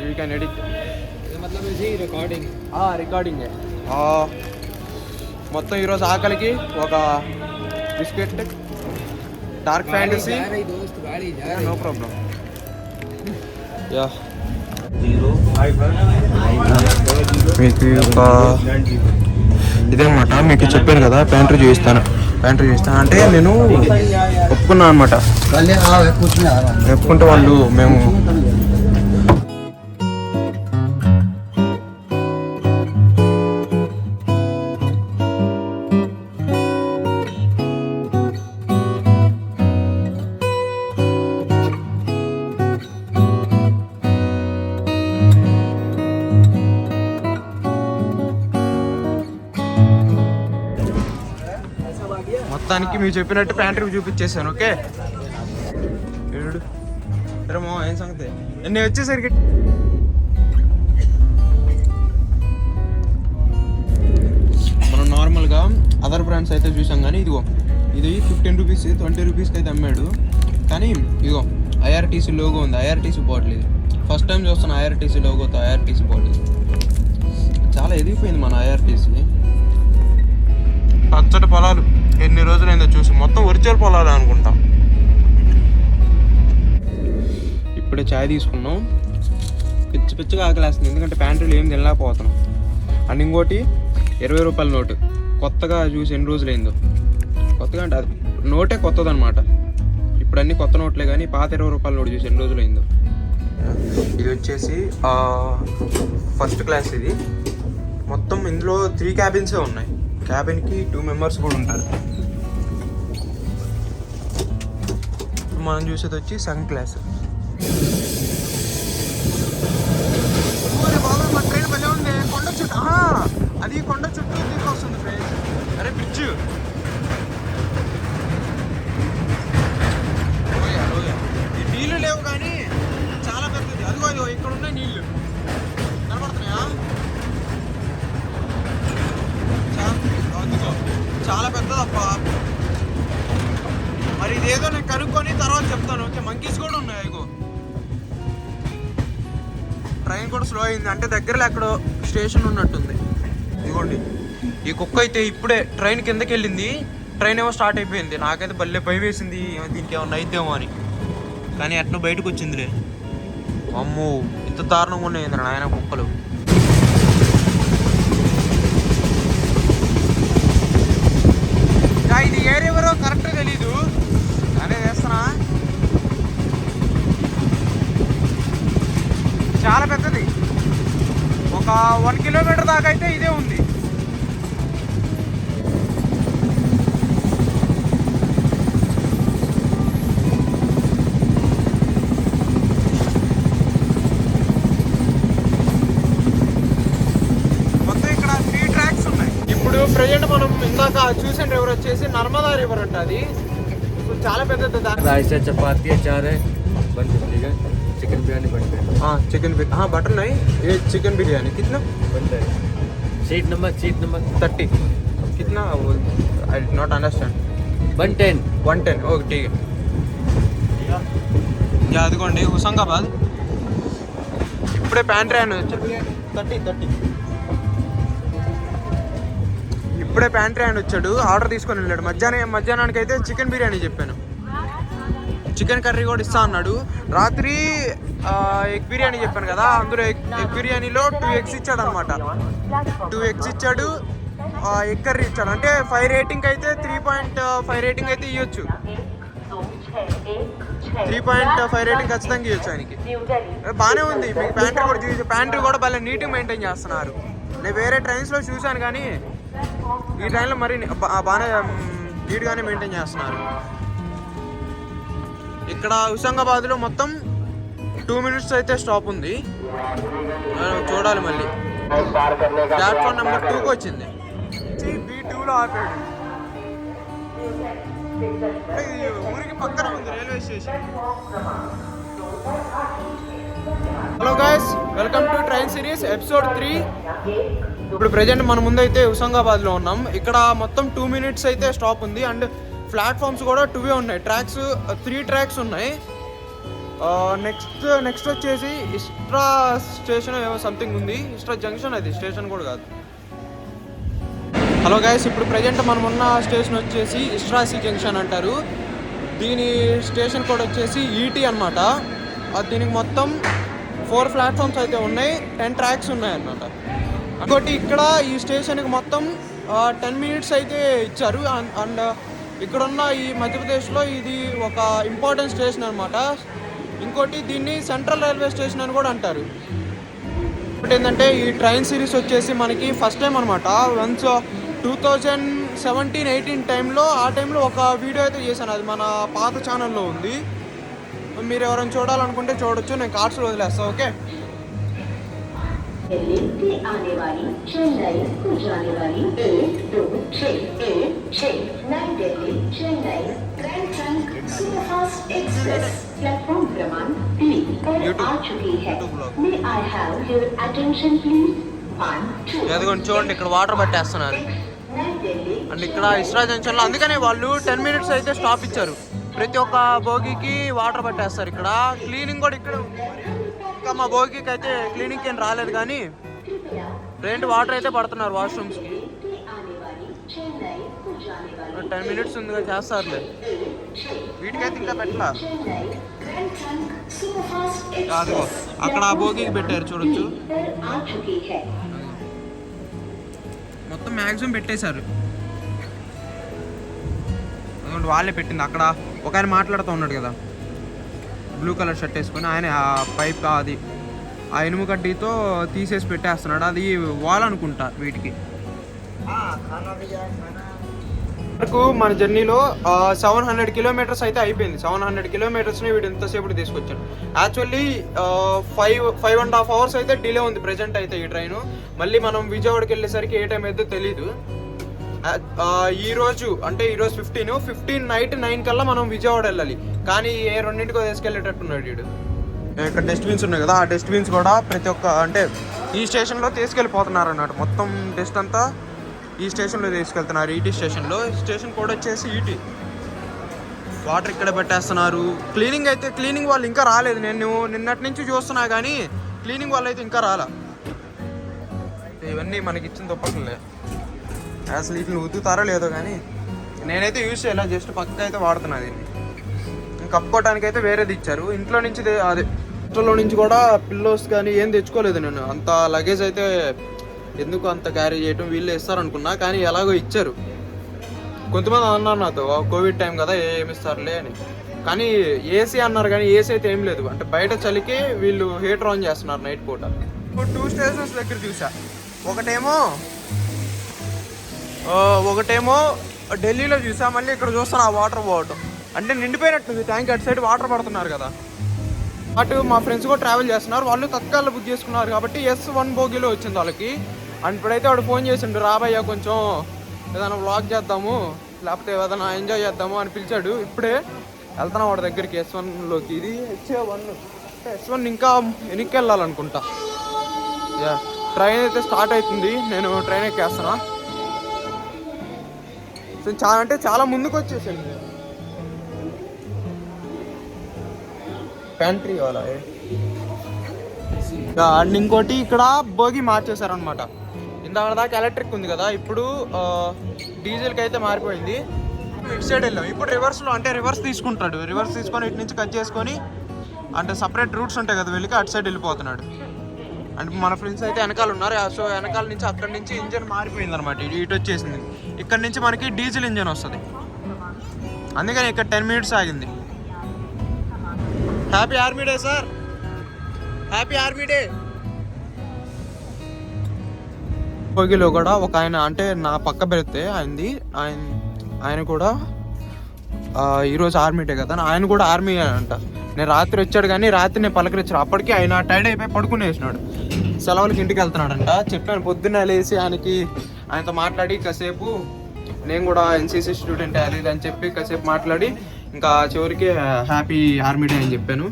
[SPEAKER 1] यू कैन एडिट
[SPEAKER 4] मतलब इसी रिकॉर्डिंग
[SPEAKER 1] రికార్డింగ్ మొత్తం ఈరోజు ఆకలికి ఒక బిస్కెట్ డార్క్ ఫ్యాంటసీ
[SPEAKER 4] दोस्त गाड़ी जा
[SPEAKER 1] నో ప్రాబ్లం. యా మీకు ఒక ఇదేనమాట మీకు చెప్పాను కదా, ప్యాంట్రీ చూపిస్తాను అంటే నేను ఒప్పుకున్నాను అనమాట. ఒప్పుకుంటే వాళ్ళు మేము మొత్తానికి మీరు చెప్పినట్టు ప్యాంట్రీ చూపించేసాను. ఓకే ఏమో ఏం సంగతి నేను వచ్చేసరికి మనం నార్మల్గా అదర్ బ్రాండ్స్ అయితే చూసాం, కానీ ఇది 15 రూపీస్ 20 రూపీస్కి అయితే అమ్మాడు. కానీ ఇదిగో ఐఆర్టీసీ లోగో ఉంది, ఐఆర్టీసీ బాటిల్. ఇది ఫస్ట్ టైం చూస్తాను ఐఆర్టీసీ లోగోతో ఐఆర్టీసీ బాటిల్. చాలా ఎదిగిపోయింది మన ఐఆర్టీసీ. పచ్చటి పొలాలు ఎన్ని రోజులైందో చూసి, మొత్తం ఒరిజినల్ పొలాలు అనుకుంటా. ఇప్పుడే చాయ్ తీసుకున్నాం, పిచ్చిగా ఆకలేస్తుంది, ఎందుకంటే ప్యాంట్రీలు ఏం తినలేకపోతున్నాం. అండ్ ఇంకోటి 20 రూపాయల నోటు కొత్తగా చూసి ఎన్ని రోజులైందో. కొత్తగా అంటే అది నోటే కొత్తదనమాట. ఇప్పుడు అన్నీ కొత్త నోట్లే, కానీ పాత 20 రూపాయల నోటు చూసి ఎన్ని రోజులైందో. ఇది వచ్చేసి ఫస్ట్ క్లాస్. ఇది మొత్తం ఇందులో 3 క్యాబిన్సే ఉన్నాయి. క్యాబిన్కి 2 మెంబర్స్ కూడా ఉంటారు. మనం చూసేది వచ్చి సెకండ్ క్లాస్. మన ట్రైన్ భలే ఉంది, కొండ చుట్టూ అది కొండ చుట్టూ దిగి వస్తుంది ట్రైన్. అరే బ్రిడ్జ్ నీళ్ళు లేవు, కానీ చాలా పెద్దది. అదిగో ఇక్కడ ఉన్నాయి నీళ్ళు కనబడుతున్నాయా? చాలా పెద్దదప్ప. మరి ఇదేదో నేను కనుక్కొని తర్వాత చెప్తాను. ఓకే, మంకీస్ కూడా ఉన్నాయి. ఇగో ట్రైన్ కూడా స్లో అయింది, అంటే దగ్గరలో ఎక్కడో స్టేషన్ ఉన్నట్టుంది. ఇదిగోండి ఈ కుక్క అయితే ఇప్పుడే ట్రైన్ కిందకి వెళ్ళింది, ట్రైన్ ఏమో స్టార్ట్ అయిపోయింది. నాకైతే భలే భయం వేసింది, దీనికి ఏమన్నా అయితేమో అని. కానీ ఎట్లా బయటకు వచ్చిందిలే. అమ్మో ఇంత దారుణంగా ఉన్నాయి నాయన కుక్కలు. ఇది ఏ రివరో కరెక్ట్గా తెలీదు, అదే వేస్తున్నా. చాలా పెద్దది, ఒక 1 కిలోమీటర్ దాకా అయితే ఇదే ఉంది. మొత్తం ఇక్కడ 3 ట్రాక్స్ ఉన్నాయి. ఇప్పుడు ప్రజెంట్ మనం ఇందాక చూసిన రివర్ వచ్చేసి నర్మదా రివర్ అంట. అది చాలా పెద్దది.
[SPEAKER 4] राइस है चपाती है चार है बन ठीक है चिकन बिरयानी बनते हैं
[SPEAKER 1] चिकन बटर नहीं ये चिकन बिरयानी कितना
[SPEAKER 4] बनता है सीट नंबर
[SPEAKER 1] 30 कितना I did not understand 110 okay ठीक है. అదిగోండి హుసంగాబాద్. ఇప్పుడే ప్యాంట్రీ అని వచ్చాడు. 30 ఇప్పుడే ప్యాంట్రీ అని వచ్చాడు, ఆర్డర్ తీసుకొని వెళ్ళాడు. మధ్యాహ్నానికి అయితే చికెన్ బిర్యానీ చెప్పాను, చికెన్ కర్రీ కూడా ఇస్తా అన్నాడు. రాత్రి ఎగ్ బిర్యానీ చెప్పాను కదా, అందులో ఎగ్ బిర్యానీలో 2 ఎగ్స్ ఇచ్చాడు అనమాట. 2 ఎగ్స్ ఇచ్చాడు, ఎగ్ కర్రీ ఇచ్చాడు. అంటే 5 రేటింగ్ అయితే 3.5 రేటింగ్ అయితే ఇవ్వచ్చు. 3.5 రేటింగ్ ఖచ్చితంగా ఇవ్వచ్చు ఆయనకి. బాగానే ఉంది. మీకు ప్యాంట్రీ కూడా భలే నీట్గా మెయింటైన్ చేస్తున్నారు. నేను వేరే ట్రైన్స్లో చూశాను, కానీ ఈ ట్రైన్లో మరి బాగానే నీట్గానే మెయింటైన్ చేస్తున్నారు. ఇక్కడ హుషంగాబాద్లో మొత్తం 2 minutes అయితే స్టాప్ ఉంది. చూడాలి మళ్ళీ. ప్లాట్ఫామ్ నెంబర్ 2కి వచ్చింది. B2లో ఆపాడు. ఇది ఊరికి పక్కన ఉంది railway station. Hello guys, welcome to train series episode 3. ఇప్పుడు ప్రెజెంట్ మన ముందైతే హుషంగాబాద్లో ఉన్నాం. ఇక్కడ మొత్తం 2 minutes అయితే స్టాప్ ఉంది. అండ్ ప్లాట్ఫామ్స్ కూడా 2 ఉన్నాయి. 3 ట్రాక్స్ ఉన్నాయి. నెక్స్ట్ వచ్చేసి ఇస్ట్రా స్టేషన్ ఏమో సంథింగ్ ఉంది. ఇస్ట్రా జంక్షన్, అది స్టేషన్ కూడా కాదు. హలో గైస్, ఇప్పుడు ప్రజెంట్ మనం ఉన్న స్టేషన్ వచ్చేసి ఇస్ట్రాసి జంక్షన్ అంటారు. దీని స్టేషన్ కోడ్ వచ్చేసి ఈటీ అన్నమాట. దీనికి మొత్తం 4 ప్లాట్ఫామ్స్ అయితే ఉన్నాయి. 10 ట్రాక్స్ ఉన్నాయి అన్నమాట. ఇంకోటి ఇక్కడ ఈ స్టేషన్కి మొత్తం 10 minutes అయితే ఇచ్చారు. అండ్ ఇక్కడున్న ఈ మధ్యప్రదేశ్లో ఇది ఒక ఇంపార్టెంట్ స్టేషన్ అనమాట. ఇంకోటి దీన్ని సెంట్రల్ రైల్వే స్టేషన్ అని కూడా అంటారు. ఇంకోటి ఏంటంటే ఈ ట్రైన్ సిరీస్ వచ్చేసి మనకి ఫస్ట్ టైం అనమాట. వన్స్ 2017-18 టైంలో ఒక వీడియో అయితే చేశాను. అది మన పాత ఛానల్లో ఉంది. మీరు ఎవరైనా చూడాలనుకుంటే చూడొచ్చు. నేను కార్డ్స్లో వదిలేస్తాను. ఓకే.
[SPEAKER 5] दिल्ली से आने वाली चेन्नई को जाने वाली 1-2-6 New Delhi Chennai Grand Trunk superfast Express platform क्रमांक 3 पर आ चुकी है. May I have your attention please. 1 2
[SPEAKER 1] అదిగోండి చూడండి, ఇక్కడ వాటర్ పట్టేస్తున్నారు. అండ్ ఇక్కడ ఇస్ట్రా జంక్షన్లో అందుకనే వాళ్ళు 10 minutes అయితే స్టాప్ ఇచ్చారు. ప్రతి ఒక్క బోగికి వాటర్ పట్టేస్తారు. ఇక్కడ క్లీనింగ్ కూడా ఇక్కడ ఉంది. ఇంకా మా బోగికి అయితే క్లీనింగ్ ఏం రాలేదు, కానీ రెంట్ వాటర్ అయితే పడుతున్నారు వాష్రూమ్స్కి. 10 minutes ఉందిగా చేస్తారులే. వీటికైతే ఇంకా పెట్టలా. అదిగో అక్కడ ఆ బోగికి పెట్టారు చూడొచ్చు. మొత్తం మ్యాక్సిమం పెట్టేశారు. అదిగోండి వాళ్ళే పెట్టింది. అక్కడ ఒక ఆయన మాట్లాడుతూ ఉన్నాడు కదా, బ్లూ కలర్ షర్ట్ వేసుకొని, ఆయన ఆ పైప్ అది ఆ ఇనుము కడ్డీతో తీసేసి పెట్టేస్తున్నాడు. అది వాల్ అనుకుంటా వీటికి. వరకు మన జర్నీలో 700 kilometers అయితే అయిపోయింది. 700 kilometersని వీడు ఇంతసేపు తీసుకొచ్చాడు. యాక్చువల్లీ 5.5 hours అయితే డిలే ఉంది ప్రజెంట్ అయితే ఈ ట్రైన్. మళ్ళీ మనం విజయవాడకి వెళ్ళేసరికి ఏ టైం అయితే తెలీదు. ఈరోజు 15 నైట్ 9 కల్లా మనం విజయవాడ వెళ్ళాలి. కానీ ఏ 2 తీసుకెళ్ళేటట్టున్నాడు వీడు. ఇక్కడ డస్ట్బిన్స్ ఉన్నాయి కదా, ఆ డస్ట్బిన్స్ కూడా ప్రతి ఒక్క అంటే ఈ స్టేషన్లో తీసుకెళ్ళిపోతున్నారు అన్నట్టు. మొత్తం డస్ట్ అంతా ఈ స్టేషన్లో తీసుకెళ్తున్నారు. ఈటీ స్టేషన్లో. స్టేషన్ కోడ్ వచ్చేసి ఈటీ. వాటర్ ఇక్కడ పెట్టేస్తున్నారు. క్లీనింగ్ వాళ్ళు ఇంకా రాలేదు. నేను నిన్నటి నుంచి చూస్తున్నా కానీ క్లీనింగ్ వాళ్ళు అయితే ఇంకా రాలా. ఇవన్నీ మనకి ఇచ్చిన దుప్పట్లే. అసలు వీటిని ఉతుకుతారో లేదో కానీ నేనైతే యూజ్ చేయాలి. జస్ట్ పక్క అయితే వాడుతున్నా. దీన్ని కప్పుకోవడానికి అయితే వేరేది ఇచ్చారు. ఇంట్లో నుంచి ఇంట్లో నుంచి కూడా పిల్లోస్ కానీ ఏం తెచ్చుకోలేదు నేను. అంత లగేజ్ అయితే ఎందుకు అంత క్యారీ చేయటం, వీళ్ళు ఇస్తారనుకున్నా. కానీ ఎలాగో ఇచ్చారు. కొంతమంది అన్నారు నాతో, కోవిడ్ టైం కదా ఏమి ఇస్తారులే అని. కానీ ఏసీ అన్నారు, కానీ ఏసీ అయితే ఏం లేదు. అంటే బయట చలికి వీళ్ళు హీటర్ ఆన్ చేస్తున్నారు నైట్ పూట. 2 stations దగ్గర చూసా. ఒకటేమో ఢిల్లీలో చూసా. మళ్ళీ ఇక్కడ చూస్తాను ఆ వాటర్ పోవటం. అంటే నిండిపోయినట్టుంది ట్యాంక్. అటు సైడ్ వాటర్ పడుతున్నారు కదా. అటు మా ఫ్రెండ్స్ కూడా ట్రావెల్ చేస్తున్నారు. వాళ్ళు తత్కాల్లో బుక్ చేసుకున్నారు కాబట్టి S1 బోగిలో వచ్చింది వాళ్ళకి. అండ్ ఇప్పుడైతే వాడు ఫోన్ చేసిండు, రాబయ్యా కొంచెం ఏదైనా వ్లాగ్ చేద్దాము, లేకపోతే ఏదైనా ఎంజాయ్ చేద్దాము అని పిలిచాడు. ఇప్పుడే వెళ్తున్నాం వాడి దగ్గరికి S1లోకి. ఇది S1 ఇంకా వెనక్కి వెళ్ళాలనుకుంటా. ట్రైన్ అయితే స్టార్ట్ అవుతుంది. నేను ట్రైన్ ఎక్కేస్తున్నా. చాలా ముందుకు వచ్చేసింది. ప్యాంట్రీ వాళ్ళ. అండ్ ఇంకోటి ఇక్కడ బోగి మార్చేశారనమాట. ఇందాక దాకా ఎలక్ట్రిక్ ఉంది కదా, ఇప్పుడు డీజిల్కి అయితే మారిపోయింది. ఇటు సైడ్ వెళ్ళాం. ఇప్పుడు రివర్స్లో అంటే రివర్స్ తీసుకుంటాడు. రివర్స్ తీసుకొని ఇటు నుంచి కట్ చేసుకొని అంటే సపరేట్ రూట్స్ ఉంటాయి కదా వెళ్ళి అటు సైడ్ వెళ్ళిపోతున్నాడు. అంటే మన ఫ్రెండ్స్ అయితే వెనకాల ఉన్నారు. సో వెనకాల నుంచి అక్కడి నుంచి ఇంజన్ మారిపోయింది అనమాట. ఇటు వచ్చేసింది. ఇక్కడ నుంచి మనకి డీజిల్ ఇంజన్ వస్తుంది. అందుకని ఇక్కడ 10 minutes ఆగింది. Happy army day sir. Happy army day. భోగిలో కూడా ఒక ఆయన, అంటే నా పక్క పెడితే ఆయన కూడా ఈరోజు ఆర్మీ డే కదా, ఆయన కూడా ఆర్మీ అంట. నేను రాత్రి వచ్చాడు కానీ రాత్రి నేను పలకరించాను, అప్పటికి ఆయన టైర్డ్ అయిపోయి పడుకునేసినాడు. సెలవులకి ఇంటికి వెళ్తున్నాడంట. చెప్పాను పొద్దున్న లేచి ఆయనతో మాట్లాడి కాసేపు, నేను కూడా ఎన్సీసీ స్టూడెంట్ అది అని చెప్పి కాసేపు మాట్లాడి ఇంకా చివరికి హ్యాపీ ఆర్మీ డే అని చెప్పాను.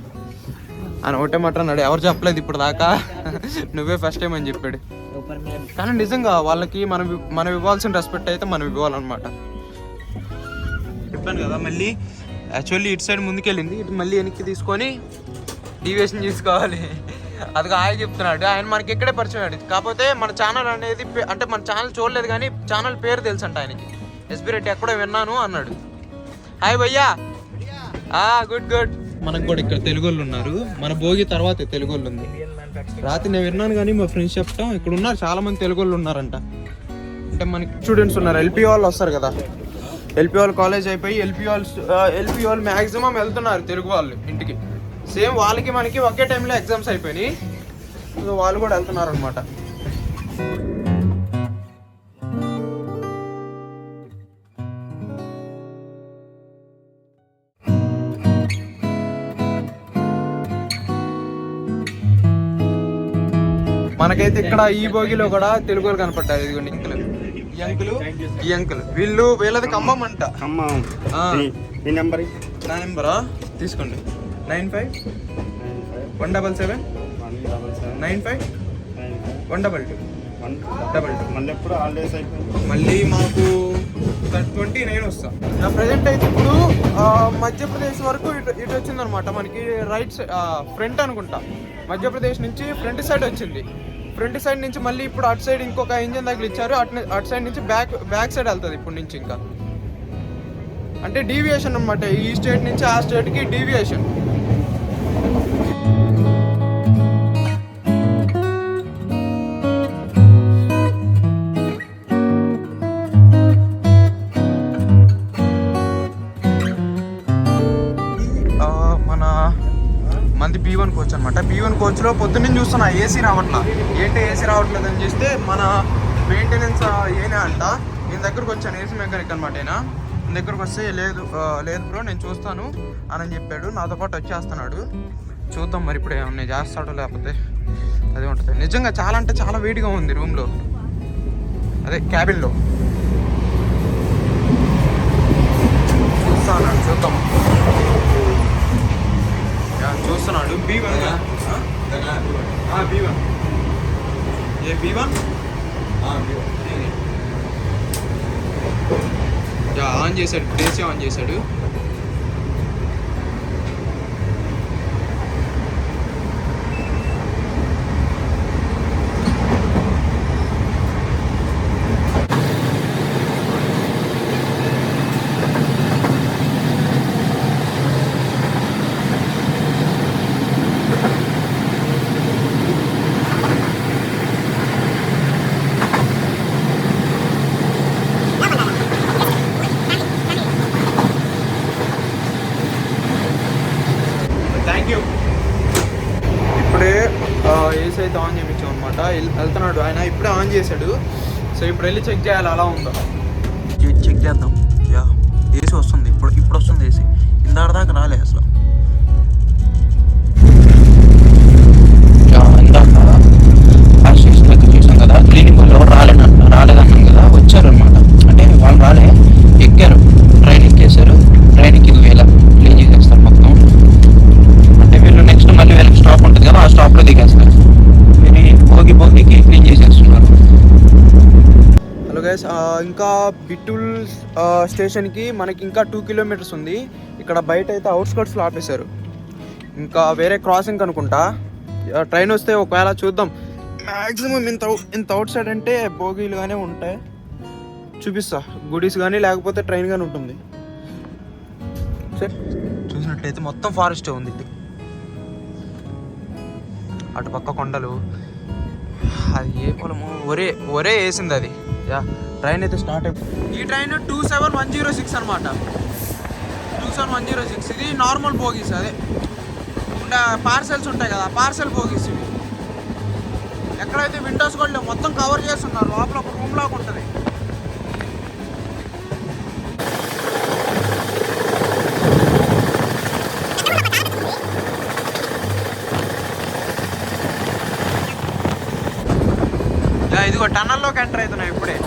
[SPEAKER 1] ఆయన ఒకటే మాట అన్నాడు, ఎవరు చెప్పలేదు ఇప్పుడు దాకా, నువ్వే ఫస్ట్ టైం అని చెప్పాడు. కానీ నిజంగా వాళ్ళకి మనం ఇవ్వాల్సిన రెస్పెక్ట్ అయితే మనం ఇవ్వాలన్నమాట. చెప్పాను కదా, మళ్ళీ యాక్చువల్లీ ఇటు సైడ్ ముందుకెళ్ళింది, ఇటు మళ్ళీ వెనక్కి తీసుకొని డీవియేషన్ తీసుకోవాలి. అది ఆయన చెప్తున్నాడు. ఆయన మనకి ఎక్కడే పరిచయం అయ్యాడు. కాకపోతే మన ఛానల్ అనేది, అంటే మన ఛానల్ చూడలేదు కానీ ఛానల్ పేరు తెలుసు అంట ఆయనకి. ఎస్బీ రెడ్డి ఎక్కడో విన్నాను అన్నాడు. హాయ్ భయ్యా. Good good. మనకు కూడా ఇక్కడ తెలుగు వాళ్ళు ఉన్నారు. మన భోగి తర్వాత తెలుగు వాళ్ళు ఉంది. రాత్రి నేను విన్నాను కానీ మా ఫ్రెండ్స్ చెప్పడం, ఇక్కడ ఉన్నారు చాలా మంది తెలుగు వాళ్ళు ఉన్నారంట. అంటే మనకి స్టూడెంట్స్ ఉన్నారు, ఎల్పీ వాళ్ళు వస్తారు కదా, ఎల్పీ వాళ్ళు కాలేజ్ అయిపోయి ఎల్పీ వాళ్ళు మ్యాక్సిమం వెళ్తున్నారు తెలుగు వాళ్ళు ఇంటికి. సేమ్ వాళ్ళకి మనకి ఒకే టైంలో ఎగ్జామ్స్ అయిపోయినాయి, సో వాళ్ళు కూడా వెళ్తున్నారు అనమాట. మనకైతే ఇక్కడ ఈ భోగిలో కూడా తెలుగు వాళ్ళు కనపడ్డారు. ఇదిగోండి ఈ అంకులు వీళ్ళది ఖమ్మం అంట. నా నెంబరా తీసుకోండి, 9517795122. మళ్ళీ మాకు 29 వస్తాం. ప్రజెంట్ అయితే ఇప్పుడు మధ్యప్రదేశ్ వరకు ఇటు వచ్చిందనమాట. మనకి రైట్ సైడ్ ఫ్రంట్ అనుకుంటా, మధ్యప్రదేశ్ నుంచి ఫ్రంట్ సైడ్ వచ్చింది. ఫ్రంట్ సైడ్ నుంచి మళ్ళీ ఇప్పుడు అటు సైడ్ ఇంకొక ఇంజన్ దగ్గర ఇచ్చారు, అటు సైడ్ నుంచి బ్యాక్ సైడ్ వెళ్తుంది ఇప్పుడు నుంచి. ఇంకా అంటే డీవియేషన్ అనమాట, ఈ స్టేట్ నుంచి ఆ స్టేట్కి డీవియేషన్. మనది B1 కోచ్ అనమాట. B1 కోచ్లో పొద్దున్న చూస్తున్నా ఏసీ రావట్లేదు అని చూస్తే మన మెయింటెనెన్స్ ఏనా అంట. నేను దగ్గరకు వచ్చాను, ఏసీ మెకానిక్ అనమాట. ఆయన దగ్గరకు వస్తే లేదు బ్రో నేను చూస్తాను అని చెప్పాడు. నాతో పాటు వచ్చేస్తున్నాడు. చూద్దాం మరి ఇప్పుడు ఏమన్నా చేస్తాడో లేకపోతే అదే ఉంటుంది. నిజంగా చాలా అంటే చాలా వేడిగా ఉంది రూమ్లో, అదే క్యాబిన్లో. చూద్దాం. చూస్తున్నాడు B1 ఆన్ చేశాడు, ఏసీ ఆన్ చేశాడు. ఇప్పుడే ఏసీ అయితే ఆన్ చేయించాం అనమాట. వెళ్తున్నాడు ఆయన, ఇప్పుడే ఆన్ చేశాడు. సో ఇప్పుడు వెళ్ళి చెక్ చేయాలి అలా ఉందో. చెక్ చేద్దాం. ఏసీ వస్తుంది, ఇప్పుడు వస్తుంది ఏసీ. ఇందాక దాకా రాలే అసలు. ఇందాక ఫస్ట్ స్టేషన్ దగ్గర చూసాం కదా, క్లీనింగ్ వాళ్ళు ఎవరు రాలేదన్నాం కదా, వచ్చారనమాట. అంటే వాళ్ళు రాలే, ఎక్కారు, ట్రైన్ ఎక్కేశారు. ట్రైన్కి వీళ్ళ క్లీన్ చేసేస్తారు మొత్తం. అంటే వీళ్ళు నెక్స్ట్ మళ్ళీ వీళ్ళకి స్టాప్ ఉంటుంది కదా, ఆ స్టాప్లో దిగేస్తారు. వీళ్ళు భోగికి క్లీన్ చేసేస్తున్నారు. హలో గైస్, ఇంకా బిట్టుల్ స్టేషన్కి మనకి ఇంకా 2 కిలోమీటర్స్ ఉంది. ఇక్కడ బయట అయితే అవుట్స్కర్ట్స్లో ఆపేశారు. ఇంకా వేరే క్రాసింగ్ అనుకుంటా. ట్రైన్ వస్తే ఒకవేళ చూద్దాం. మ్యాక్సిమం ఇంత అవుట్ సైడ్ అంటే భోగిలుగానే ఉంటాయి. చూపిస్తా, గుడీస్ కానీ లేకపోతే ట్రైన్ కానీ ఉంటుంది. సరే, చూసినట్లయితే మొత్తం ఫారెస్టే ఉంది. అటు పక్క కొండలు, అది ఏ పొలము, ఒరే వేసింది అది. ట్రైన్ అయితే స్టార్ట్ అయిపోయింది. ఈ ట్రైన్ 27106 అనమాట. 27106 ఇది నార్మల్ బోగీస్, అదే పార్సెల్స్ ఉంటాయి కదా, పార్సెల్ బోగీస్ ఇవి. ఎక్కడైతే విండోస్ కూడా లేవు, మొత్తం కవర్ చేస్తున్నారు. లోపల ఒక రూమ్ లాగా ఉంటుంది. ఇదిగో టన్నల్లోకి ఎంటర్ అవుతున్నాయి ఇప్పుడే.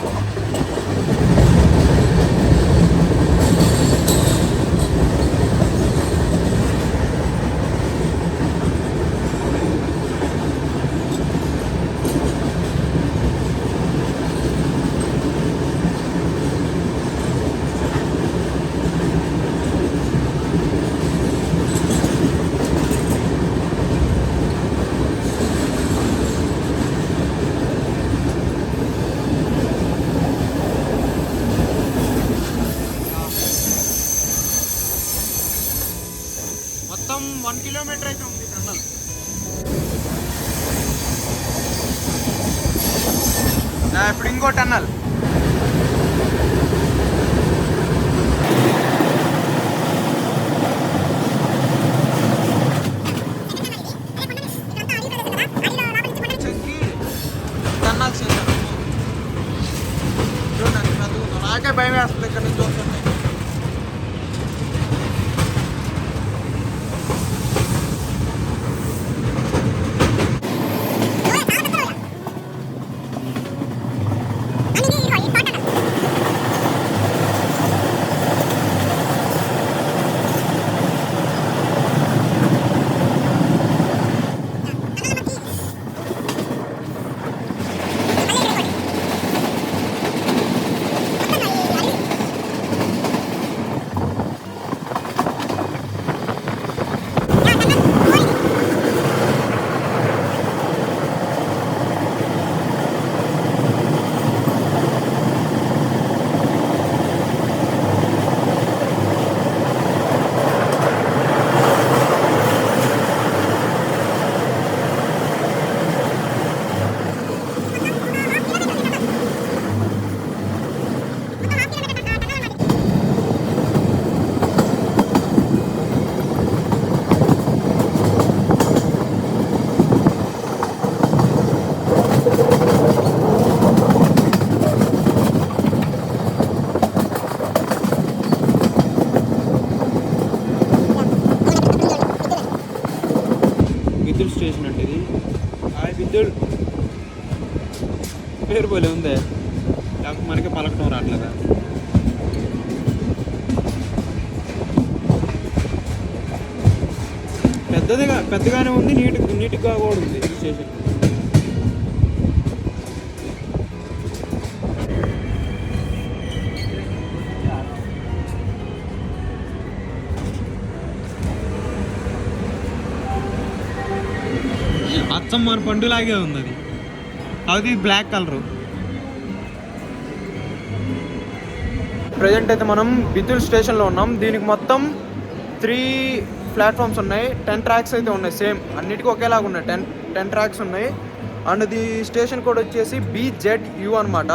[SPEAKER 1] మొత్తం 1 కిలోమీటర్ అయితే ఉంది టన్నల్. ఇప్పుడు ఇంకో టన్నల్. టన్నల్స్ చూడండి, నాకే భయం వేస్తుంది ఇక్కడ నుంచి చూస్తుంటే. బిద్దుల్ స్టేషన్ అంటే ఇది. బిద్దుల్ పేరు పోలే ఉందే, మనకి పలకటం రావట్లేదా? పెద్దగానే ఉంది, నీట్గా కూడా ఉంది స్టేషన్. అచ్చం మన పండులాగే ఉంది అది. అది బ్లాక్ కలరు. ప్రజెంట్ అయితే మనం బిద్దుల్ స్టేషన్లో ఉన్నాం. దీనికి మొత్తం 3 ప్లాట్ఫామ్స్ ఉన్నాయి. 10 ట్రాక్స్ అయితే ఉన్నాయి. సేమ్ అన్నిటికీ ఒకేలాగా ఉన్నాయి. 10 ట్రాక్స్ ఉన్నాయి. అండ్ ది స్టేషన్ కోడ్ వచ్చేసి BZU అనమాట.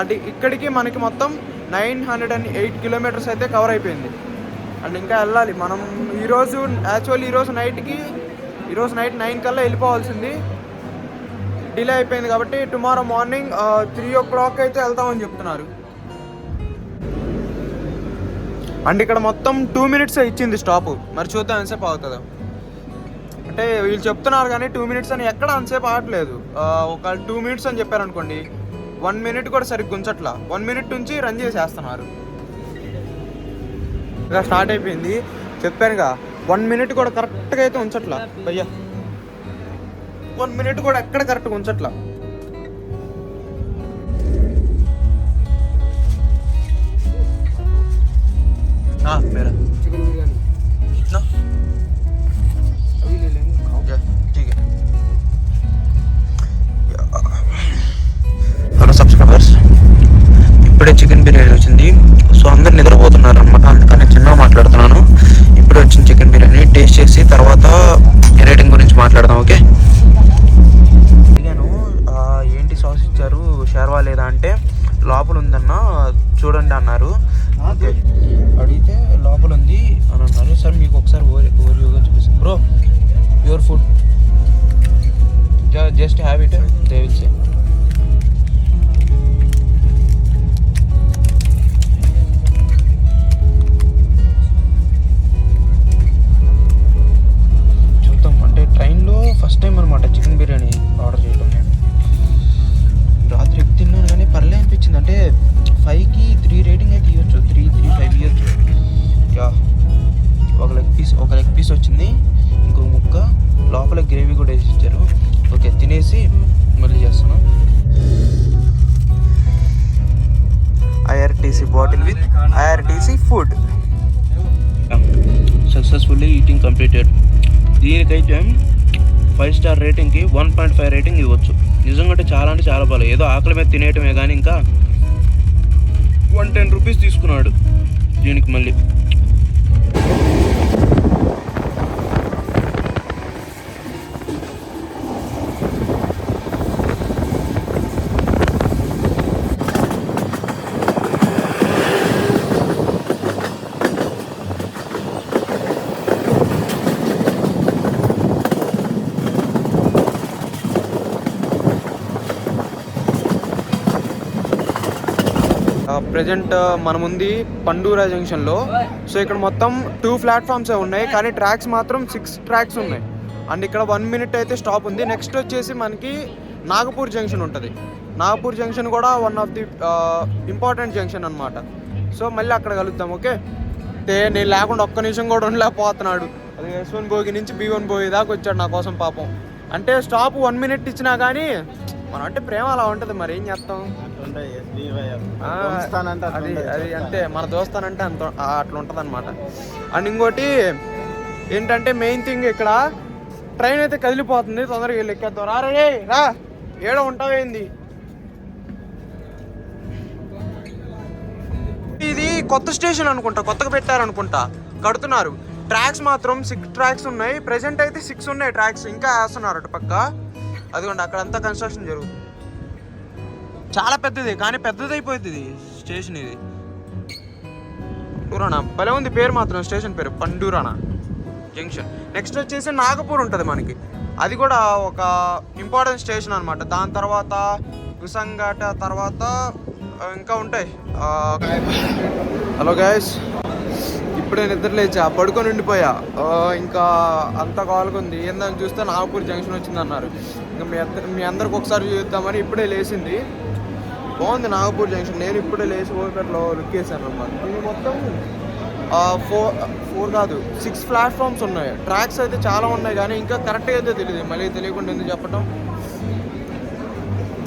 [SPEAKER 1] అంటే ఇక్కడికి మనకి మొత్తం 908 కిలోమీటర్స్ అయితే కవర్ అయిపోయింది. అండ్ ఇంకా వెళ్ళాలి మనం. ఈరోజు నైట్ 9 కల్లా వెళ్ళిపోవాల్సింది. డిలే అయిపోయింది కాబట్టి టుమారో మార్నింగ్ 3 o'clock అయితే వెళ్తామని చెప్తున్నారు. అండ్ ఇక్కడ మొత్తం 2 minutes ఇచ్చింది స్టాప్. మరి చూద్దాం ఎంతసేపు అవుతుందో. అంటే వీళ్ళు చెప్తున్నారు కానీ 2 minutes అని ఎక్కడ అంతసేపు ఆగట్లేదు. ఒక 2 minutes అని చెప్పారనుకోండి, 1 minute కూడా సరిగ్గా ఉంచట్లా. 1 minute నుంచి రన్ చేసేస్తున్నారు. ఇక స్టార్ట్ అయిపోయింది. చెప్పానుగా 1 minute కూడా కరెక్ట్గా అయితే ఉంచట్లా భయ్యా. 1 minute కూడా ఎక్కడ కరెక్ట్గా ఉంచట్లా. मेरा चिकन बिरयानी कितना अभी ले लेंगे. ओके ठीक है. హలో సబ్స్క్రైబర్స్, ఇప్పుడే చికెన్ బిర్యానీ వచ్చింది. సో అందరు నిద్రపోతున్నారు అనమాట, అందుకని చిన్నగా మాట్లాడుతున్నాను. ఇప్పుడే వచ్చిన చికెన్ బిర్యానీ టేస్ట్ చేసి తర్వాత రేటింగ్ గురించి మాట్లాడదాం. ఓకే. అడిగాను ఏంటి సాస్ ఇచ్చారు, షేర్వా లేదా అంటే లోపల ఉందన్న చూడండి అన్నారు. ఓకే అడిగితే లోపల ఉంది అని అన్నారు. సార్ మీకు ఒకసారి ఓవర్వ్యూగా చూపిస్తాను. Bro your food
[SPEAKER 3] just have it, they will say. చూద్దాం, అంటే ట్రైన్లో ఫస్ట్ టైం అనమాట చికెన్ బిర్యానీ ఆర్డర్ చేయడం. నేను రాత్రి ఎక్కువ తిన్నాను కానీ పర్లే అనిపించింది. అంటే 5కి 3 రేటింగ్ అయితే ఇవ్వచ్చు, 3-5 ఇవ్వచ్చు. యా, ఒక లెగ్ పీస్ వచ్చింది, ఇంకో ముక్క లోపల గ్రేవీ కూడా వేసి ఇచ్చారు. ఓకే, తినేసి మళ్ళీ చేస్తాను. IRTC bottle with IRTC food. Successfully eating completed. దీనికైతే 5 స్టార్ రేటింగ్కి 1.5 రేటింగ్ ఇవ్వచ్చు. నిజంగా అంటే చాలా బాగా, ఏదో ఆకలి మీద తినేయటమే కానీ ఇంకా 110 రూపీస్ తీసుకున్నాడు దీనికి మళ్ళీ.
[SPEAKER 1] ప్రజెంట్ మనం ఉంది పండూరా జంక్షన్లో. సో ఇక్కడ మొత్తం 2 ప్లాట్ఫామ్స్ ఉన్నాయి, కానీ ట్రాక్స్ మాత్రం 6 ట్రాక్స్ ఉన్నాయి. అండ్ ఇక్కడ 1 మినిట్ అయితే స్టాప్ ఉంది. నెక్స్ట్ వచ్చేసి మనకి నాగపూర్ జంక్షన్ ఉంటుంది. నాగపూర్ జంక్షన్ కూడా one of the important junction అనమాట. సో మళ్ళీ అక్కడ కలుద్దాం. ఓకే, నేను లేకుండా ఒక్క నిమిషం కూడా ఉండలేకపోతున్నాడు. అది S1 భోగి నుంచి B1 భోగి దాకా వచ్చాడు నా కోసం పాపం. అంటే స్టాప్ 1 మినిట్ ఇచ్చినా కానీ మనం అంటే ప్రేమ అలా ఉంటుంది, మరి ఏం చేస్తాం. అది అంతే, మన దోస్తానంటే అంత అట్లా ఉంటుంది అనమాట. అండ్ ఇంకోటి ఏంటంటే మెయిన్ థింగ్, ఇక్కడ ట్రైన్ అయితే కదిలిపోతుంది, తొందరగా వెళ్ళి ఎక్కేద్దాం. రా ఏడో ఉంటావేంది. ఇది కొత్త స్టేషన్ అనుకుంటా, కొత్తగా పెట్టారనుకుంటా, కడుతున్నారు. ట్రాక్స్ మాత్రం 6 ట్రాక్స్ ఉన్నాయి. ప్రెసెంట్ అయితే 6 ఉన్నాయి ట్రాక్స్, ఇంకా వేస్తున్నారు అటు పక్క. అదిగోండి అక్కడంతా కన్స్ట్రక్షన్ జరుగుతుంది. చాలా పెద్దది, కానీ పెద్దది అయిపోతుంది స్టేషన్. ఇది పండూరానా భలే ఉంది పేరు మాత్రం, స్టేషన్ పేరు పండూరానా జంక్షన్. నెక్స్ట్ వచ్చేసి నాగపూర్ ఉంటుంది మనకి, అది కూడా ఒక ఇంపార్టెంట్ స్టేషన్ అనమాట. దాని తర్వాత విసంఘాట, తర్వాత ఇంకా ఉంటాయి. హలో గైస్, ఇప్పుడే నిద్ర లేచా, పడుకొని ఉండిపోయా. ఇంకా అంత కాలుకుంది. ఏందని చూస్తే నాగపూర్ జంక్షన్ వచ్చింది అన్నారు. ఇంకా మీ అందరికి ఒకసారి చూద్దామని ఇప్పుడే లేచింది. బాగుంది నాగపూర్ జంక్షన్. నేను ఇప్పుడే లేచి ఓపెట్లో లుక్ వేసాను అనమాట. ఇది మొత్తం 4 కాదు 6 ప్లాట్ఫామ్స్ ఉన్నాయి. ట్రాక్స్ అయితే చాలా ఉన్నాయి, కానీ ఇంకా కరెక్ట్గా అయితే తెలియదు. మళ్ళీ తెలియకుండా ఎందుకు చెప్పటం.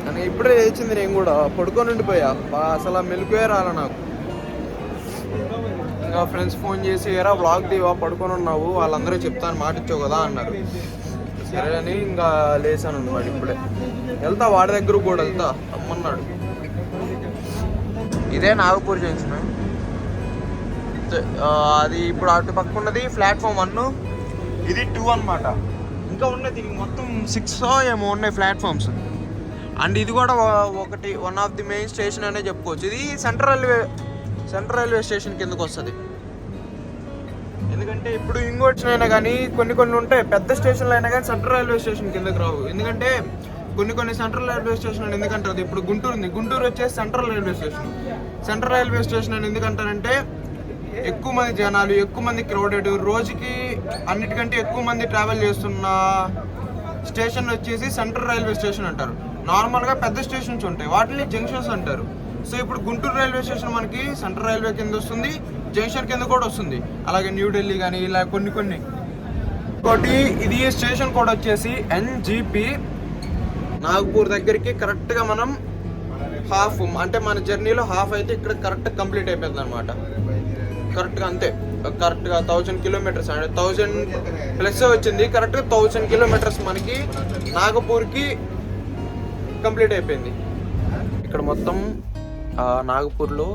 [SPEAKER 1] అని ఇప్పుడే లేచింది, నేను కూడా పడుకొని ఉండిపోయా. అసలు మెలుకువే రాలే నాకు. ఇంకా ఫ్రెండ్స్ ఫోన్ చేసి ఏరా బ్లాగ్ దివా, పడుకొని ఉన్నావు, వాళ్ళందరూ చెప్తాను మాట ఇచ్చావు కదా అన్నారు. సరే అని ఇంకా లేసాను అనమాట. ఇప్పుడే వెళ్తా, వాడి దగ్గర కూడా వెళ్తా రమ్మన్నాడు. ఇదే నాగపూర్ జంక్షన్. అది ఇప్పుడు అటు పక్క ఉన్నది ప్లాట్ఫామ్ 1, ఇది 2 అనమాట. ఇంకా ఉన్నాయి దీనికి మొత్తం 6 ఏమో ఉన్నాయి ప్లాట్ఫామ్స్. అండ్ ఇది కూడా ఒకటి one of the main station అనే చెప్పుకోవచ్చు. ఇది సెంట్రల్ రైల్వే స్టేషన్ కిందకు వస్తుంది. ఎందుకంటే ఇప్పుడు ఇంకోటి అయినా కానీ కొన్ని ఉంటాయి, పెద్ద స్టేషన్లు అయినా కానీ సెంట్రల్ రైల్వే స్టేషన్ కిందకు రావు. ఎందుకంటే కొన్ని సెంట్రల్ రైల్వే స్టేషన్ అని ఎందుకంటారు. ఇప్పుడు గుంటూరు వచ్చేసి central railway station. Central railway station అని ఎందుకంటారంటే ఎక్కువ మంది జనాలు, ఎక్కువ మంది క్రౌడెడ్, రోజుకి అన్నిటికంటే ఎక్కువ మంది ట్రావెల్ చేస్తున్న స్టేషన్ వచ్చేసి సెంట్రల్ రైల్వే స్టేషన్ అంటారు. నార్మల్గా పెద్ద స్టేషన్స్ ఉంటాయి, వాటిని జంక్షన్స్ అంటారు. సో ఇప్పుడు గుంటూరు రైల్వే స్టేషన్ మనకి సెంట్రల్ రైల్వే కింద వస్తుంది, జంక్షన్ కింద కూడా వస్తుంది. అలాగే న్యూఢిల్లీ కానీ ఇలా కొన్ని. ఇంకోటి ఇది స్టేషన్ కోడ్ వచ్చేసి NGP. నాగపూర్ దగ్గరికి కరెక్ట్గా మనం హాఫ్, అంటే మన జర్నీలో హాఫ్ అయితే ఇక్కడ కరెక్ట్ కంప్లీట్ అయిపోతుంది అనమాట. కరెక్ట్గా అంతే, కరెక్ట్గా 1000 కిలోమీటర్స్, అంటే 1000+ వచ్చింది. కరెక్ట్గా 1000 కిలోమీటర్స్ మనకి నాగపూర్కి కంప్లీట్ అయిపోయింది. ఇక్కడ మొత్తం నాగపూర్లో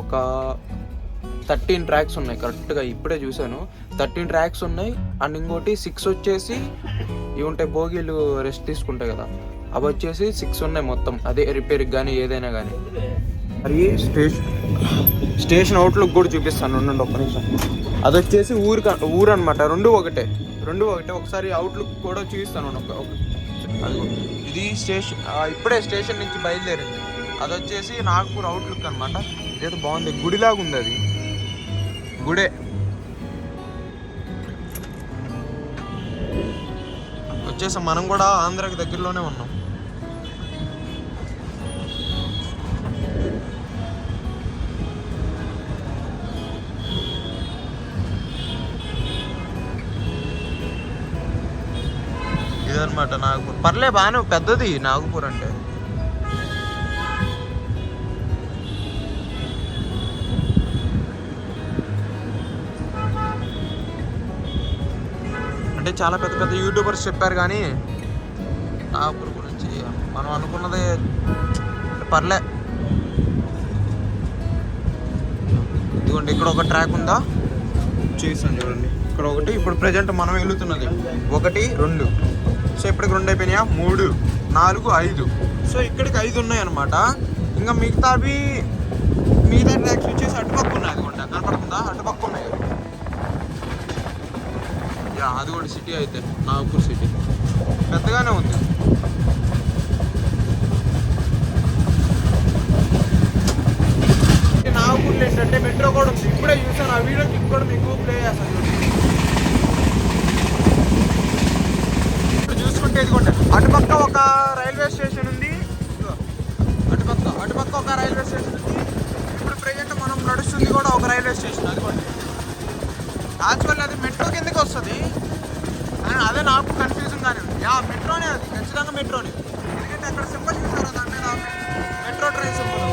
[SPEAKER 1] ఒక 13 ట్రాక్స్ ఉన్నాయి. కరెక్ట్గా ఇప్పుడే చూశాను, 13 ట్రాక్స్ ఉన్నాయి. అండ్ ఇంకోటి 6 వచ్చేసి ఇవి ఉంటాయి, భోగిలు రెస్ట్ తీసుకుంటాయి కదా, అవి వచ్చేసి 6 ఉన్నాయి మొత్తం. అదే రిపేర్కి కానీ ఏదైనా కానీ. మరి స్టేషన్ అవుట్లుక్ కూడా చూపిస్తాను, ఉండండి ఒక్క నిమిషం. అది వచ్చేసి ఊరు అనమాట. రెండు ఒకటే. ఒకసారి అవుట్లుక్ కూడా చూపిస్తాను. అదిగో ఇది స్టేషన్, ఇప్పుడే స్టేషన్ నుంచి బయలుదేరింది. అది వచ్చేసి నాగపూర్ అవుట్లుక్ అనమాట. ఇదైతే బాగుంది, గుడిలాగా ఉంది. అది గుడే. వచ్చేసి మనం కూడా ఆంధ్రాకి దగ్గరలోనే ఉన్నాం. ఇదనమాట నాగపూర్. పర్లే బాగానే పెద్దది నాగపూర్ అంటే. అంటే చాలా పెద్ద పెద్ద యూట్యూబర్స్ చెప్పారు కానీ నాగపూర్ గురించి మనం అనుకున్నది పర్లే. ఇదిగోండి ఇక్కడ ఒక ట్రాక్ ఉందా చూసాను చూడండి. ఇక్కడ ఒకటి, ఇప్పుడు ప్రజెంట్ మనం వెళ్తున్నది 1, 2. సో ఇప్పటికి 2 అయిపోయినాయా, 3, 4, 5. సో ఇక్కడికి 5 ఉన్నాయి అనమాట. ఇంకా మిగతా ట్రాక్స్ వచ్చేసి అటుపక్క ఉన్నాయి. అదిగోండి కనపడుతుందా, అటుపక్క ఉన్నాయి. యా అది కూడా సిటీ అయితే నాగపూర్ సిటీ పెద్దగానే ఉంది. నాగపూర్లో ఏంటంటే మెట్రో కూడా ఉంది. ఇప్పుడే చూసాను ఆ వీడియో క్లిప్ కూడా మీకు ప్లే చేస్తాను. ఇప్పుడు చూసుకుంటే ఇదిగోండి అటుపక్క ఒక రైల్వే స్టేషన్ ఉంది. అటుపక్క ఒక రైల్వే స్టేషన్ ఉంది. ఇప్పుడు ప్రజెంట్ మనం నడుస్తుంది కూడా ఒక రైల్వే స్టేషన్. అదిగోండి యాక్చువల్లీ అది మెట్రో కిందకి వస్తుంది. అదే నాకు కన్ఫ్యూజన్గానే ఉంది. మెట్రోనే, అది ఖచ్చితంగా మెట్రోనే. ఎందుకంటే అక్కడ సింబల్ చూసారా, దాని మీద మెట్రో ట్రైన్ సింబల్.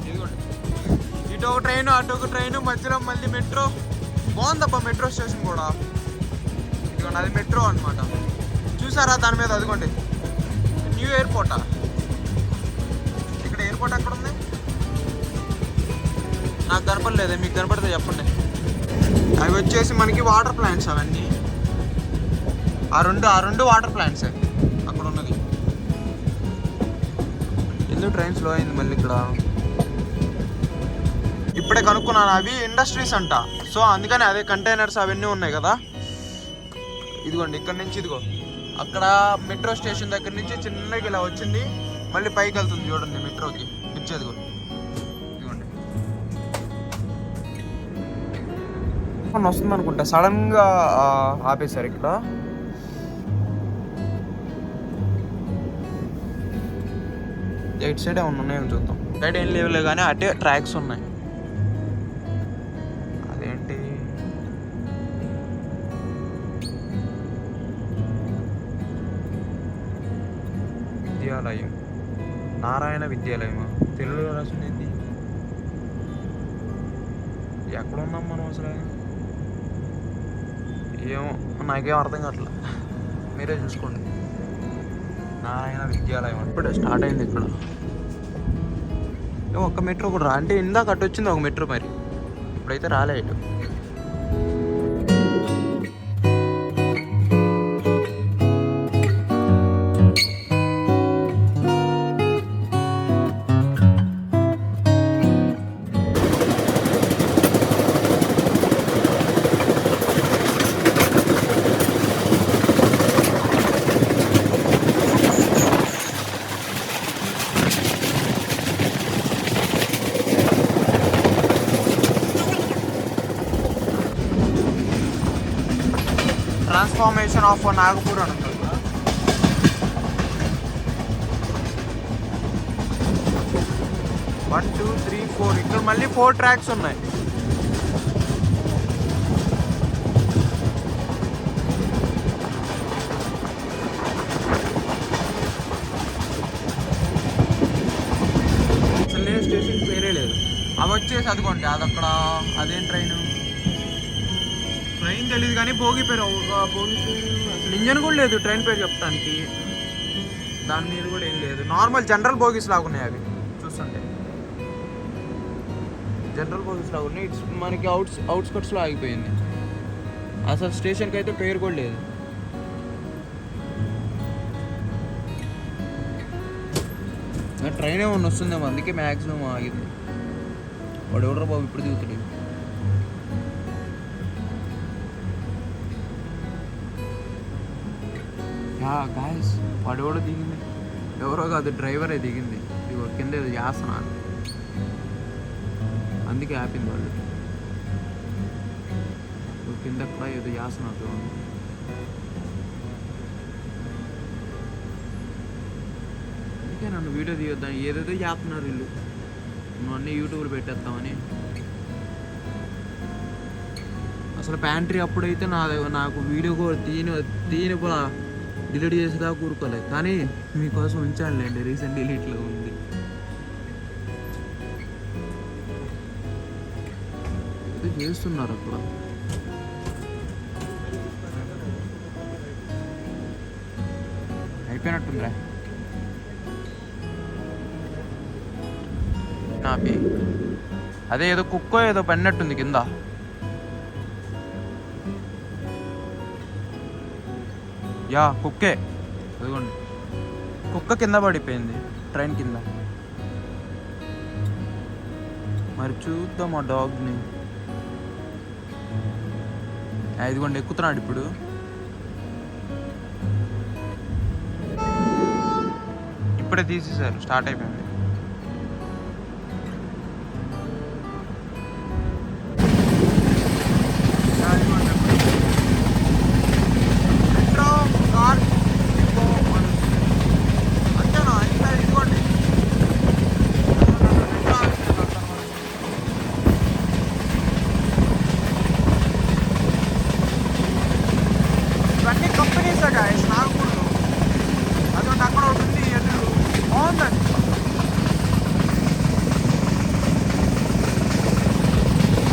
[SPEAKER 1] ఇదిగోండి ఇటు ఒక ట్రైన్, అటు ఒక ట్రైన్, మధ్యలో మళ్ళీ మెట్రో. బాగుందబ్బా మెట్రో స్టేషన్ కూడా. ఇదిగోండి అది మెట్రో అనమాట. చూసారా దాని మీద, అదిగోండి న్యూ ఎయిర్పోర్టా. ఇక్కడ ఎయిర్పోర్ట్ ఎక్కడ ఉంది నాకు కనపడలేదు, మీకు కనపడితే చెప్పండి. అవి వచ్చేసి మనకి వాటర్ ప్లాంట్స్ అవన్నీ. ఆ రెండు వాటర్ ప్లాంట్సే అక్కడ ఉన్నది. ఎందుకు ట్రైన్ స్లో అయింది మళ్ళీ ఇక్కడ. ఇప్పుడే కనుక్కున్నాను, అవి ఇండస్ట్రీస్ అంట. సో అందుకని అదే కంటైనర్స్ అవన్నీ ఉన్నాయి కదా. ఇదిగోండి ఇక్కడ నుంచి, ఇదిగో అక్కడ మెట్రో స్టేషన్ దగ్గర నుంచి చిన్నగా ఇలా వచ్చింది, మళ్ళీ పైకి వెళ్తుంది చూడండి మెట్రోకి. ఇచ్చేదిగో ఇదిగోండి వస్తుంది అనుకుంటా. సడన్గా ఆపేశారు ఇక్కడ. ఎయిట్ సైడ్ ఏమన్నా ఉన్నాయో చూద్దాం. సైడ్ ఏం లేవులే కానీ అటే ట్రాక్స్ ఉన్నాయి. అదేంటి విద్యాలయం, నారాయణ విద్యాలయమా తెలుగులో రాసింది ఏంటి? ఎక్కడున్నాం మనం అసలు? ఏమో నాకేం అర్థం కావట్లేదు, మీరే చూసుకోండి. నారాయణ విద్యాలయం ఇప్పుడే స్టార్ట్ అయింది ఇక్కడ. ఒక్క మెట్రో కూడా రా అంటే ఇందాక అటు వచ్చింది ఒక మెట్రో, మరి ఇప్పుడైతే రాలే ఇటు. ట్రాన్స్ఫార్మేషన్ ఆఫ్ నాగపూర్ అని ఉంటుంది. 1, 2, 3, 4 ఇక్కడ మళ్ళీ 4 ట్రాక్స్ ఉన్నాయి. అసలు స్టేషన్ పేరే లేదు. అవి వచ్చేసి అదిగోండి అది అక్కడ, అదేం ట్రైన్ తెలియదు కానీ భోగి పేరు, ఒక భోగి పేరు. అసలు ఇంజన్ కూడా లేదు ట్రైన్ పేరు చెప్పడానికి. దాని మీద కూడా ఏం లేదు. నార్మల్ జనరల్ బోగీస్ లాగా ఉన్నాయి అవి చూస్తుంటే. జనరల్ బోగీస్ లాగా ఉన్నాయి. ఇట్స్ మనకి అవుట్స్కట్స్లో ఆగిపోయింది. అసలు స్టేషన్కి అయితే పేరు కూడా లేదు.
[SPEAKER 3] ట్రైన్ ఏమన్నా వస్తుందేమో, అందుకే మ్యాక్సిమం ఆగింది. వాడు ఎవడరా బాబు ఇప్పుడు దిగుతాడు. గాయస్ వాడు ఎవడో దిగింది, ఎవరో కాదు డ్రైవరే దిగింది. ఇగో కింద ఏదో చేస్తున్నారు, అందుకే ఆపింది వాళ్ళు. కింద కూడా ఏదో చేస్తున్నారు చూడండి. అందుకే నన్ను వీడియో తీయొద్దాం, ఏదేదో చేస్తున్నారు వీళ్ళు. నువ్వు అన్నీ యూట్యూబ్లో పెట్టేస్తామని. అసలు ప్యాంట్రీ అప్పుడైతే నాకు వీడియో కూడా తీయని కూడా డిలీట్ చేసేదా కూరుకోలేదు, కానీ మీకోసం ఉంచానులేండి. రీసెంట్ డిలీట్లో ఉంది. ఏదో చేస్తున్నారు అక్కడ. అయిపోయినట్టుందిరా నాపి. అదే ఏదో కుక్కో ఏదో పడినట్టుంది కింద. యా కుక్కే, అదిగోండి కుక్క కింద పడిపోయింది ట్రైన్ కింద. మరి చూద్దాం ఆ డాగ్ని. ఇదిగోండి ఎక్కుతున్నాడు ఇప్పుడు. ఇప్పుడే తీసేసారు, స్టార్ట్ అయిపోయింది. ఇవన్నీ కంపెనీసే గాయస్, నాగపూర్లో. అదొకటి అక్కడ ఒకటి ఉంది, ఎదురు బాగుందండి.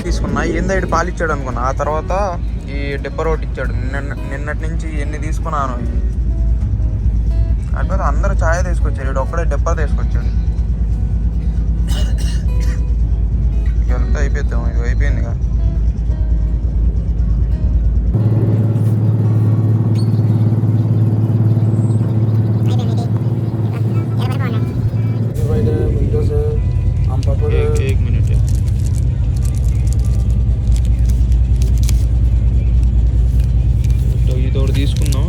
[SPEAKER 3] తీసుకున్నా ఏందైతే పాలు ఇచ్చాడు అనుకున్నా. ఆ తర్వాత ఈ డిప్పర్ ఒకటి ఇచ్చాడు. నిన్నటి నుంచి ఎన్ని తీసుకున్నాను. అయిపోతే అందరూ ఛాయ్ తీసుకొచ్చారు, ఇటు ఒక్కడే డిప్పర్ తీసుకొచ్చాడు. ఇదంతా అయిపోద్దాం, ఇది అయిపోయింది కదా. एक मिनट है. तो ये दौड़ తీసుకున్నాం.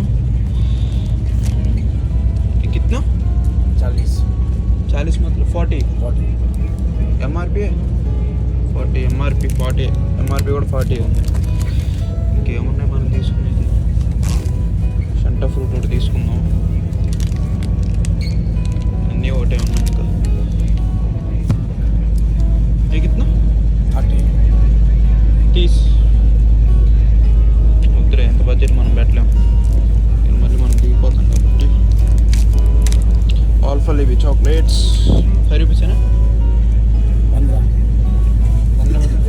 [SPEAKER 3] कितना 40 मतलब 40 ఎంఆర్పి 40 ఎంఆర్పి 40 ఎంఆర్పి కూడా 40 ఉంది. ఇంకేమున్నాయి మనం తీసుకునేది? షంటా ఫ్రూట్ ఒకటి తీసుకుందాం. అన్నీ ఒకటే ఉన్నాయి. ఇంకా ये कितना 30 వద్దురే, ఎంత బడ్జెట్ మనం పెట్టలేము. మళ్ళీ మనం దిగిపోతాం కాబట్టి. ఆల్ఫల్ ఇవి చాక్లెట్స్ 5 రూపీసేనా?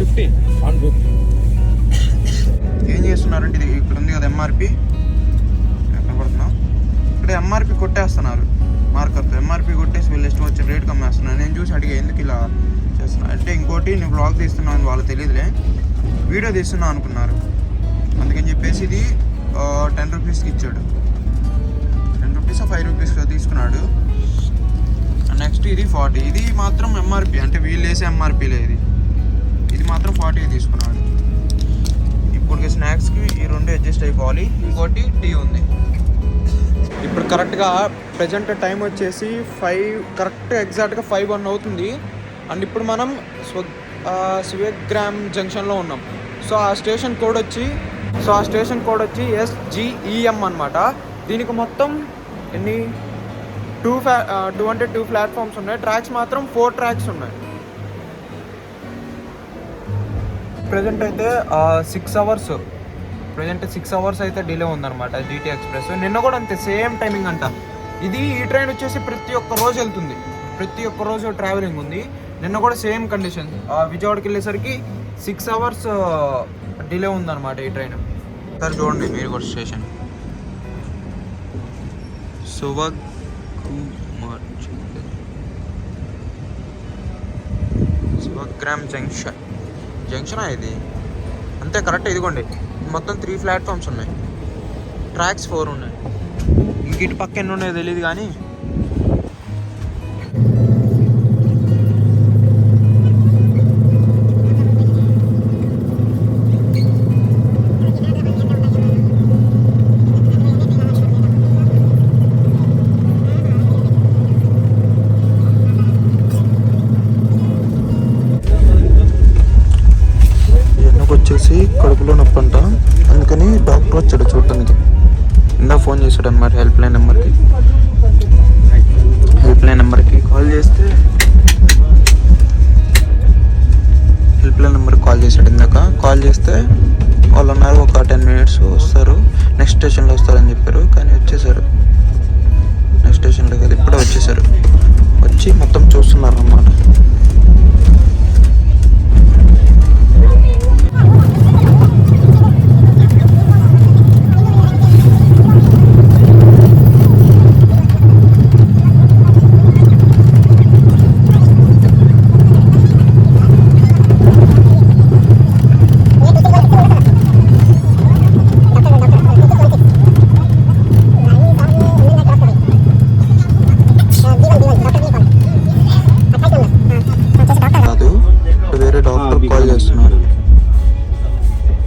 [SPEAKER 3] 50. ఏం చేస్తున్నారంటే ఇది ఇక్కడ ఉంది కదా ఎంఆర్పి, ఎక్కడ పడుతున్నాం ఇక్కడ ఎంఆర్పి కొట్టేస్తున్నారు. మార్కర్తో ఎంఆర్పి కొట్టేసి వీళ్ళు ఇష్టం వచ్చిన రేట్ కమ్మేస్తున్నారు. నేను చూసి అడిగా ఎందుకు ఇలా చేస్తున్నా అంటే, ఇంకోటి నేను బ్లాగ్ తీస్తున్నావు అని వాళ్ళకి తెలియదులే, వీడియో తీస్తున్నావు అనుకున్నారు. అందుకని చెప్పేసి ఇది 10 రూపీస్కి ఇచ్చాడు. 10 రూపీస్ 5 రూపీస్ తీసుకున్నాడు. నెక్స్ట్ ఇది 40. ఇది మాత్రం ఎంఆర్పి అంటే వీళ్ళు వేసే ఎంఆర్పీలే. ఇది మాత్రం 40 తీసుకున్నాడు. ఇప్పుడు స్నాక్స్కి ఈ రెండు అడ్జస్ట్ అయిపోవాలి. ఇంకోటి టీ ఉంది. ఇప్పుడు కరెక్ట్గా ప్రజెంట్ టైం వచ్చేసి 5 కరెక్ట్ ఎగ్జాక్ట్గా 5:01 అవుతుంది. అండ్ ఇప్పుడు మనం శివగ్రామ్ జంక్షన్లో ఉన్నాం. సో ఆ స్టేషన్ కోడ్ వచ్చి SGEM అనమాట. దీనికి మొత్తం ఎన్ని 2 ప్లాట్ఫామ్స్ ఉన్నాయి. ట్రాక్స్ మాత్రం 4 ట్రాక్స్ ఉన్నాయి. ప్రజెంట్ అయితే 6 అవర్స్ అయితే డిలే ఉందన్నమాట GT ఎక్స్ప్రెస్. నిన్న కూడా అంతే, సేమ్ టైమింగ్ అంట. ఈ ట్రైన్ వచ్చేసి ప్రతి ఒక్క రోజు వెళ్తుంది, ప్రతి ఒక్క రోజు ట్రావెలింగ్ ఉంది. నిన్న కూడా సేమ్ కండిషన్. విజయవాడకి వెళ్ళేసరికి 6 అవర్స్ డిలే ఉందన్నమాట ఈ ట్రైన్. సరే చూడండి మీరు కూడా స్టేషన్ శివగ్రామ్ జంక్షన్ ఇది అంతే కరెక్ట్. ఇదిగోండి మొత్తం 3 ప్లాట్ఫామ్స్ ఉన్నాయి, ట్రాక్స్ 4 ఉన్నాయి. ఇంక ఇటు పక్క ఎన్ని ఉన్నాయో తెలియదు కానీ వచ్చేసి కడుపులో నొప్పి అంట, అందుకని డాక్టర్ వచ్చాడు చూడటానికి. ఇందా ఫోన్ చేశాడు అనమాట హెల్ప్ లైన్ నెంబర్కి కాల్ చేస్తే కాల్ చేశాడు. ఇందాక కాల్ చేస్తే వాళ్ళు ఉన్నారు ఒక 10 minutes వస్తారు, నెక్స్ట్ స్టేషన్లో వస్తారని చెప్పారు. కానీ వచ్చేసారు, నెక్స్ట్ స్టేషన్లో కదా ఇప్పుడే వచ్చేసారు. వచ్చి మొత్తం చూస్తున్నారు అన్నమాట.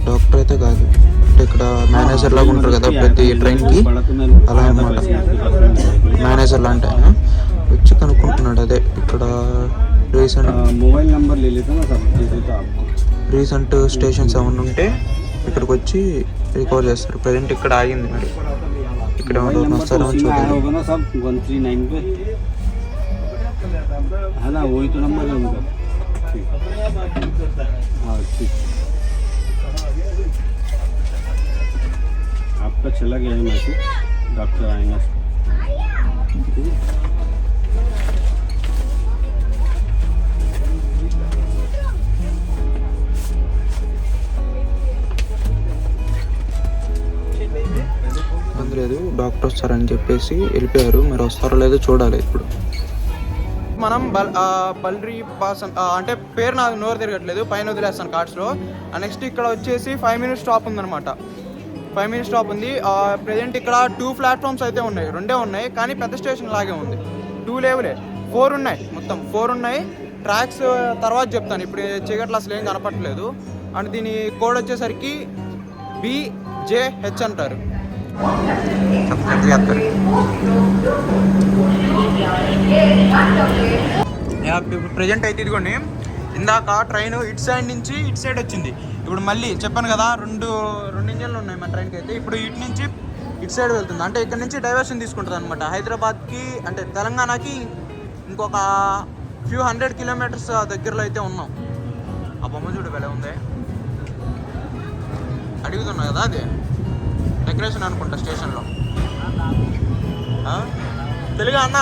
[SPEAKER 3] డాక్టర్ అయితే కాదు, అంటే ఇక్కడ మేనేజర్ లాగా ఉంటారు కదా ప్రతి ట్రైన్కి, అలా అన్నమాట. మేనేజర్ లాంటి ఆయన వచ్చి కనుక్కుంటున్నాడు. అదే ఇక్కడ రీసెంట్ స్టేషన్స్ ఏమన్నా ఉంటే ఇక్కడికి వచ్చి రికవర్ చేస్తారు. ప్రజెంట్ ఇక్కడ ఆగింది, మరి ఇక్కడ ఏమైనా వస్తారో చూడాలి.
[SPEAKER 4] आपका चला गया है मैसेज, डॉक्टर आएंगे.
[SPEAKER 3] లేదు డాక్టర్ వస్తారని చెప్పేసి వెళ్ళిపోయారు, మరి వస్తారో లేదో చూడాలి. ఇప్పుడు
[SPEAKER 1] మనం బల్రీ పాస్ అంటే పేరు నాకు నోరు తిరగట్లేదు, పైన వదిలేస్తాను కార్డ్స్లో. నెక్స్ట్ ఇక్కడ వచ్చేసి 5 minutes స్టాప్ ఉందన్నమాట. 5 minutes స్టాప్ ఉంది. ప్రజెంట్ ఇక్కడ 2 platforms అయితే ఉన్నాయి, 2 ఉన్నాయి, కానీ పెద్ద స్టేషన్ లాగే ఉంది. 2 లేవులే, 4 ఉన్నాయి, మొత్తం 4 ఉన్నాయి. ట్రాక్స్ తర్వాత చెప్తాను, ఇప్పుడు చీకట్లో అసలు ఏం కనపట్లేదు. అండ్ దీని కోడ్ వచ్చేసరికి BJH అంటారు. ఇప్పుడు ప్రజెంట్ అయితే ఇదిగోండి, ఇందాక ట్రైన్ ఇటు సైడ్ నుంచి ఇటు సైడ్ వచ్చింది. ఇప్పుడు మళ్ళీ చెప్పాను కదా, రెండు ఇంజన్లు ఉన్నాయి మన ట్రైన్కి అయితే. ఇప్పుడు ఇటు నుంచి ఇటు సైడ్ వెళ్తుంది, అంటే ఇక్కడ నుంచి డైవర్షన్ తీసుకుంటుంది అనమాట. హైదరాబాద్కి అంటే తెలంగాణకి ఇంకొక few 100 kilometers దగ్గరలో అయితే ఉన్నాం. ఆ బొమ్మ చూడు భలే ఉంది, అడుగుతున్నా కదా, అది డెకరేషన్ అనుకుంటా స్టేషన్లో. తెలుగా అన్న?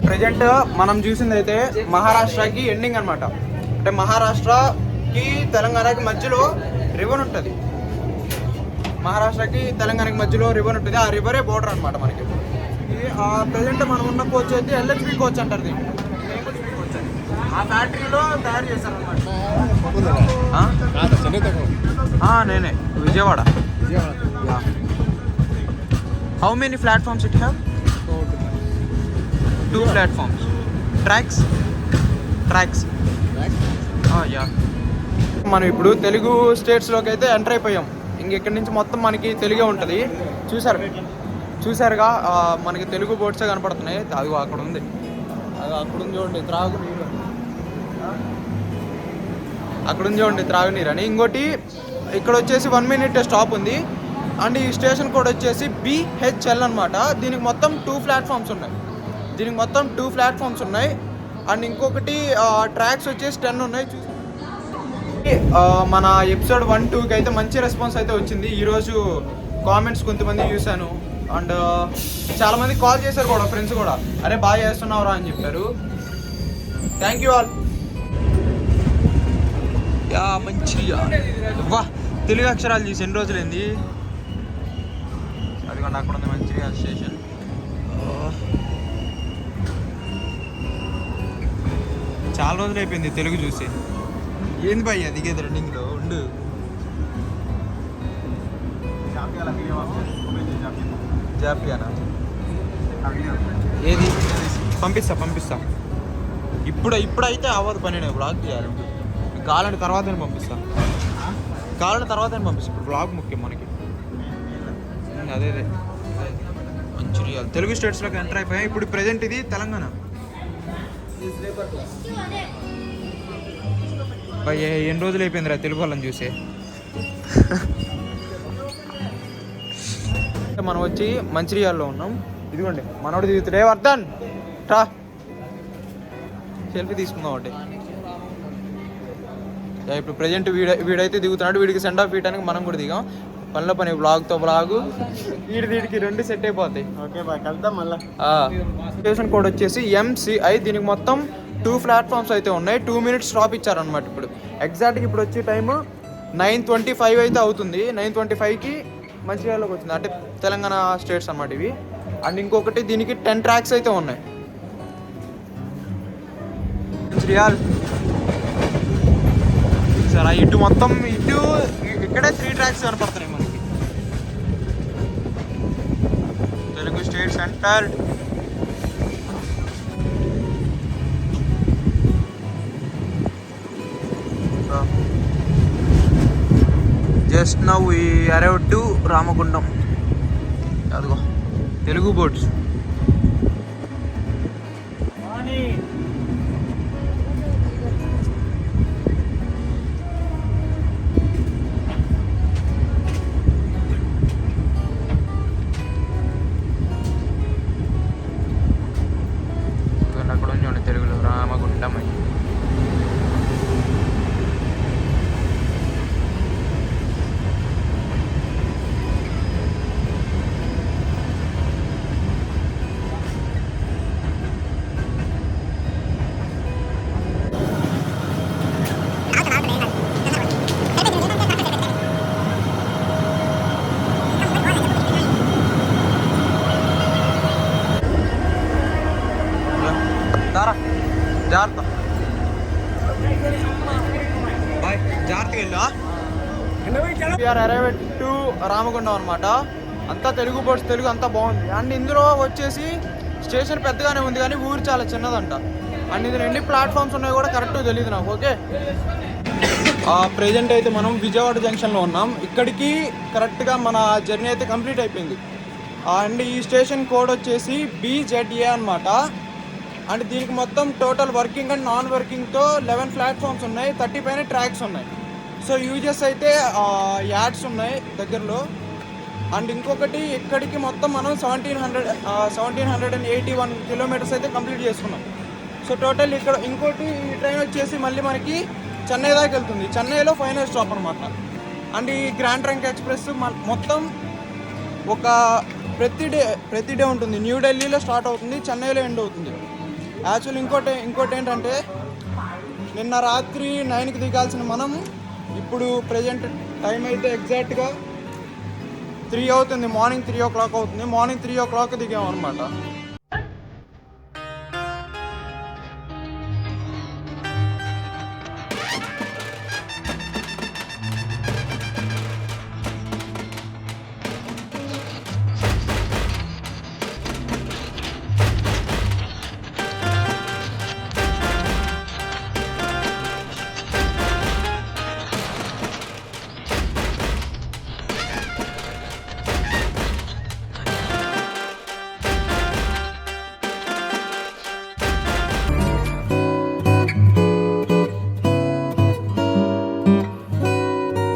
[SPEAKER 1] ప్రజెంట్ మనం చూసింది అయితే మహారాష్ట్రకి ఎండింగ్ అనమాట. అంటే మహారాష్ట్రకి తెలంగాణకి మధ్యలో రివర్ ఉంటుంది. మహారాష్ట్రకి తెలంగాణకి మధ్యలో రివర్ ఉంటుంది, ఆ రివరే బోర్డర్ అనమాట మనకి. ప్రజెంట్ మనం ఉన్న కోచ్ అయితే LHB కోచ్ అంటారు దీన్ని. ఆ ఫ్యాక్టరీలో తయారు చేశారనమాట. నేనే Vijayawada. How many platforms it have? 2 platforms. Tracks. Yeah. మనం ఇప్పుడు తెలుగు స్టేట్స్లోకి అయితే ఎంటర్ అయిపోయాం. ఇంకెక్కడి నుంచి మొత్తం మనకి తెలుగే ఉంటుంది. చూసారుగా మనకి తెలుగు బోర్డ్సే కనపడుతున్నాయి. అది అక్కడ ఉంది, చూడండి త్రాగునీరు. అక్కడ ఉంది చూడండి త్రాగునీరు అని. ఇంకోటి ఇక్కడ వచ్చేసి 1 minute స్టాప్ ఉంది. అండ్ ఈ స్టేషన్ కోడ్ వచ్చేసి BHL అనమాట. దీనికి మొత్తం 2 platforms ఉన్నాయి. అండ్ ఇంకొకటి ట్రాక్స్ వచ్చేసి 10 ఉన్నాయి. మన ఎపిసోడ్ 1-2కి అయితే మంచి రెస్పాన్స్ అయితే వచ్చింది. ఈరోజు కామెంట్స్ కొంతమంది చూశాను. అండ్ చాలామంది కాల్ చేశారు కూడా, ఫ్రెండ్స్ కూడా, అరే బాగా చేస్తున్నావురా అని చెప్పారు. Thank you all. మంచిగా వా తెలుగు అక్షరాలు చూసి ఎన్ని రోజులైంది. అదిగోండి అక్కడ ఉంది మంచిర్యాల స్టేషన్. చాలా రోజులు అయిపోయింది తెలుగు చూసి. ఏంది భయ్య దిగేది రన్నింగ్లో ఉండు. జాపియానా ఏది పంపిస్తా. ఇప్పుడైతే అవ్వదు పని, నేను బ్లాగ్ చేయాలి. కావాలంటే తర్వాత పంపిస్తా. ఇప్పుడు బ్లాగ్ ముఖ్యం మనకి. అదే మంచిర్యాల తెలుగు స్టేట్స్లోకి ఎంటర్ అయిపోయాయి. ఇప్పుడు ప్రెజెంట్ ఇది తెలంగాణ. ఎన్ని రోజులు అయిపోయిందిరా తెలుగు వాళ్ళని చూసే. మనం వచ్చి మంచిర్యాలలో ఉన్నాం. ఇదిగోండి మనోడు దిగుతుండే వర్ధన్ రా సెల్ఫీ తీసుకుందాం ఒకటి. ఇప్పుడు ప్రజెంట్ వీడైతే దిగుతున్నాడు. వీడికి సెండ్ ఆఫ్ ఇవ్వడానికి మనం కూడా దిగాం. పనిలో పని బ్లాగ్తో బ్లాగు వీడికి 2 సెట్ అయిపోతాయి.
[SPEAKER 2] ఓకే బాయ్, కలుద్దాం మళ్ళీ.
[SPEAKER 1] స్టేషన్ కోడ్ వచ్చేసి MCI. దీనికి మొత్తం 2 ప్లాట్ఫామ్స్ అయితే ఉన్నాయి. 2 minutes స్టాప్ ఇచ్చారనమాట. ఇప్పుడు ఎగ్జాక్ట్గా ఇప్పుడు వచ్చే టైము 9:25 అయితే అవుతుంది. 9:25కి మంచిర్యాలలోకి వచ్చింది. అంటే తెలంగాణ స్టేట్స్ అన్నమాట ఇవి. అండ్ ఇంకొకటి దీనికి 10 tracks అయితే ఉన్నాయి. మంచిర్యాల్ సరే ఇటు మొత్తం ఇక్కడే 3 tracks కనపడుతున్నాయి మనకి. Telugu state centre. Just now we arrived to Ramagundam. అదిగో తెలుగు బోట్స్. అక్కడ ఉంచండి తెలుగులో రామగుండం అని. జాగ్రత్త బాయ్, జాగ్రత్తగా వెళ్ళు. వీఆర్ అరైవ్డ్ టు రామగుండం అనమాట. అంతా తెలుగు బోట్స్, తెలుగు అంతా బాగుంది. అండ్ ఇందులో వచ్చేసి స్టేషన్ పెద్దగానే ఉంది కానీ ఊరు చాలా చిన్నదంట. అండ్ ఇందులో ఎన్ని ప్లాట్ఫామ్స్ ఉన్నాయో కూడా కరెక్ట్గా తెలియదు నాకు. ఓకే, ప్రెజెంట్ అయితే మనం విజయవాడ జంక్షన్లో ఉన్నాం. ఇక్కడికి కరెక్ట్గా మన జర్నీ అయితే కంప్లీట్ అయిపోయింది. అండ్ ఈ స్టేషన్ కోడ్ వచ్చేసి BZA అనమాట. అండ్ దీనికి మొత్తం టోటల్ వర్కింగ్ అండ్ నాన్ వర్కింగ్తో 11 ప్లాట్ఫామ్స్ ఉన్నాయి. 30 పైన ట్రాక్స్ ఉన్నాయి. సో యూజెస్ అయితే యాడ్స్ ఉన్నాయి దగ్గరలో. అండ్ ఇంకొకటి ఇక్కడికి మొత్తం మనం 1781 కిలోమీటర్స్ అయితే కంప్లీట్ చేసుకున్నాం. సో టోటల్ ఇక్కడ ఇంకోటి ఈ ట్రైన్ వచ్చేసి మళ్ళీ మనకి చెన్నై దాకా వెళ్తుంది. చెన్నైలో ఫైనల్ స్టాప్ అనమాట. అండ్ ఈ గ్రాండ్ ట్రంక్ ఎక్స్ప్రెస్ మొత్తం ఒక ప్రతి డే ఉంటుంది. న్యూఢిల్లీలో స్టార్ట్ అవుతుంది, చెన్నైలో ఎండ్ అవుతుంది. యాక్చువల్లీ ఇంకోటి ఏంటంటే నిన్న రాత్రి 9కి దిగాల్సిన మనం ఇప్పుడు ప్రజెంట్ టైం అయితే ఎగ్జాక్ట్గా 3 అవుతుంది. మార్నింగ్ 3 o'clock అవుతుంది. మార్నింగ్ 3 o'clock దిగాం అనమాట.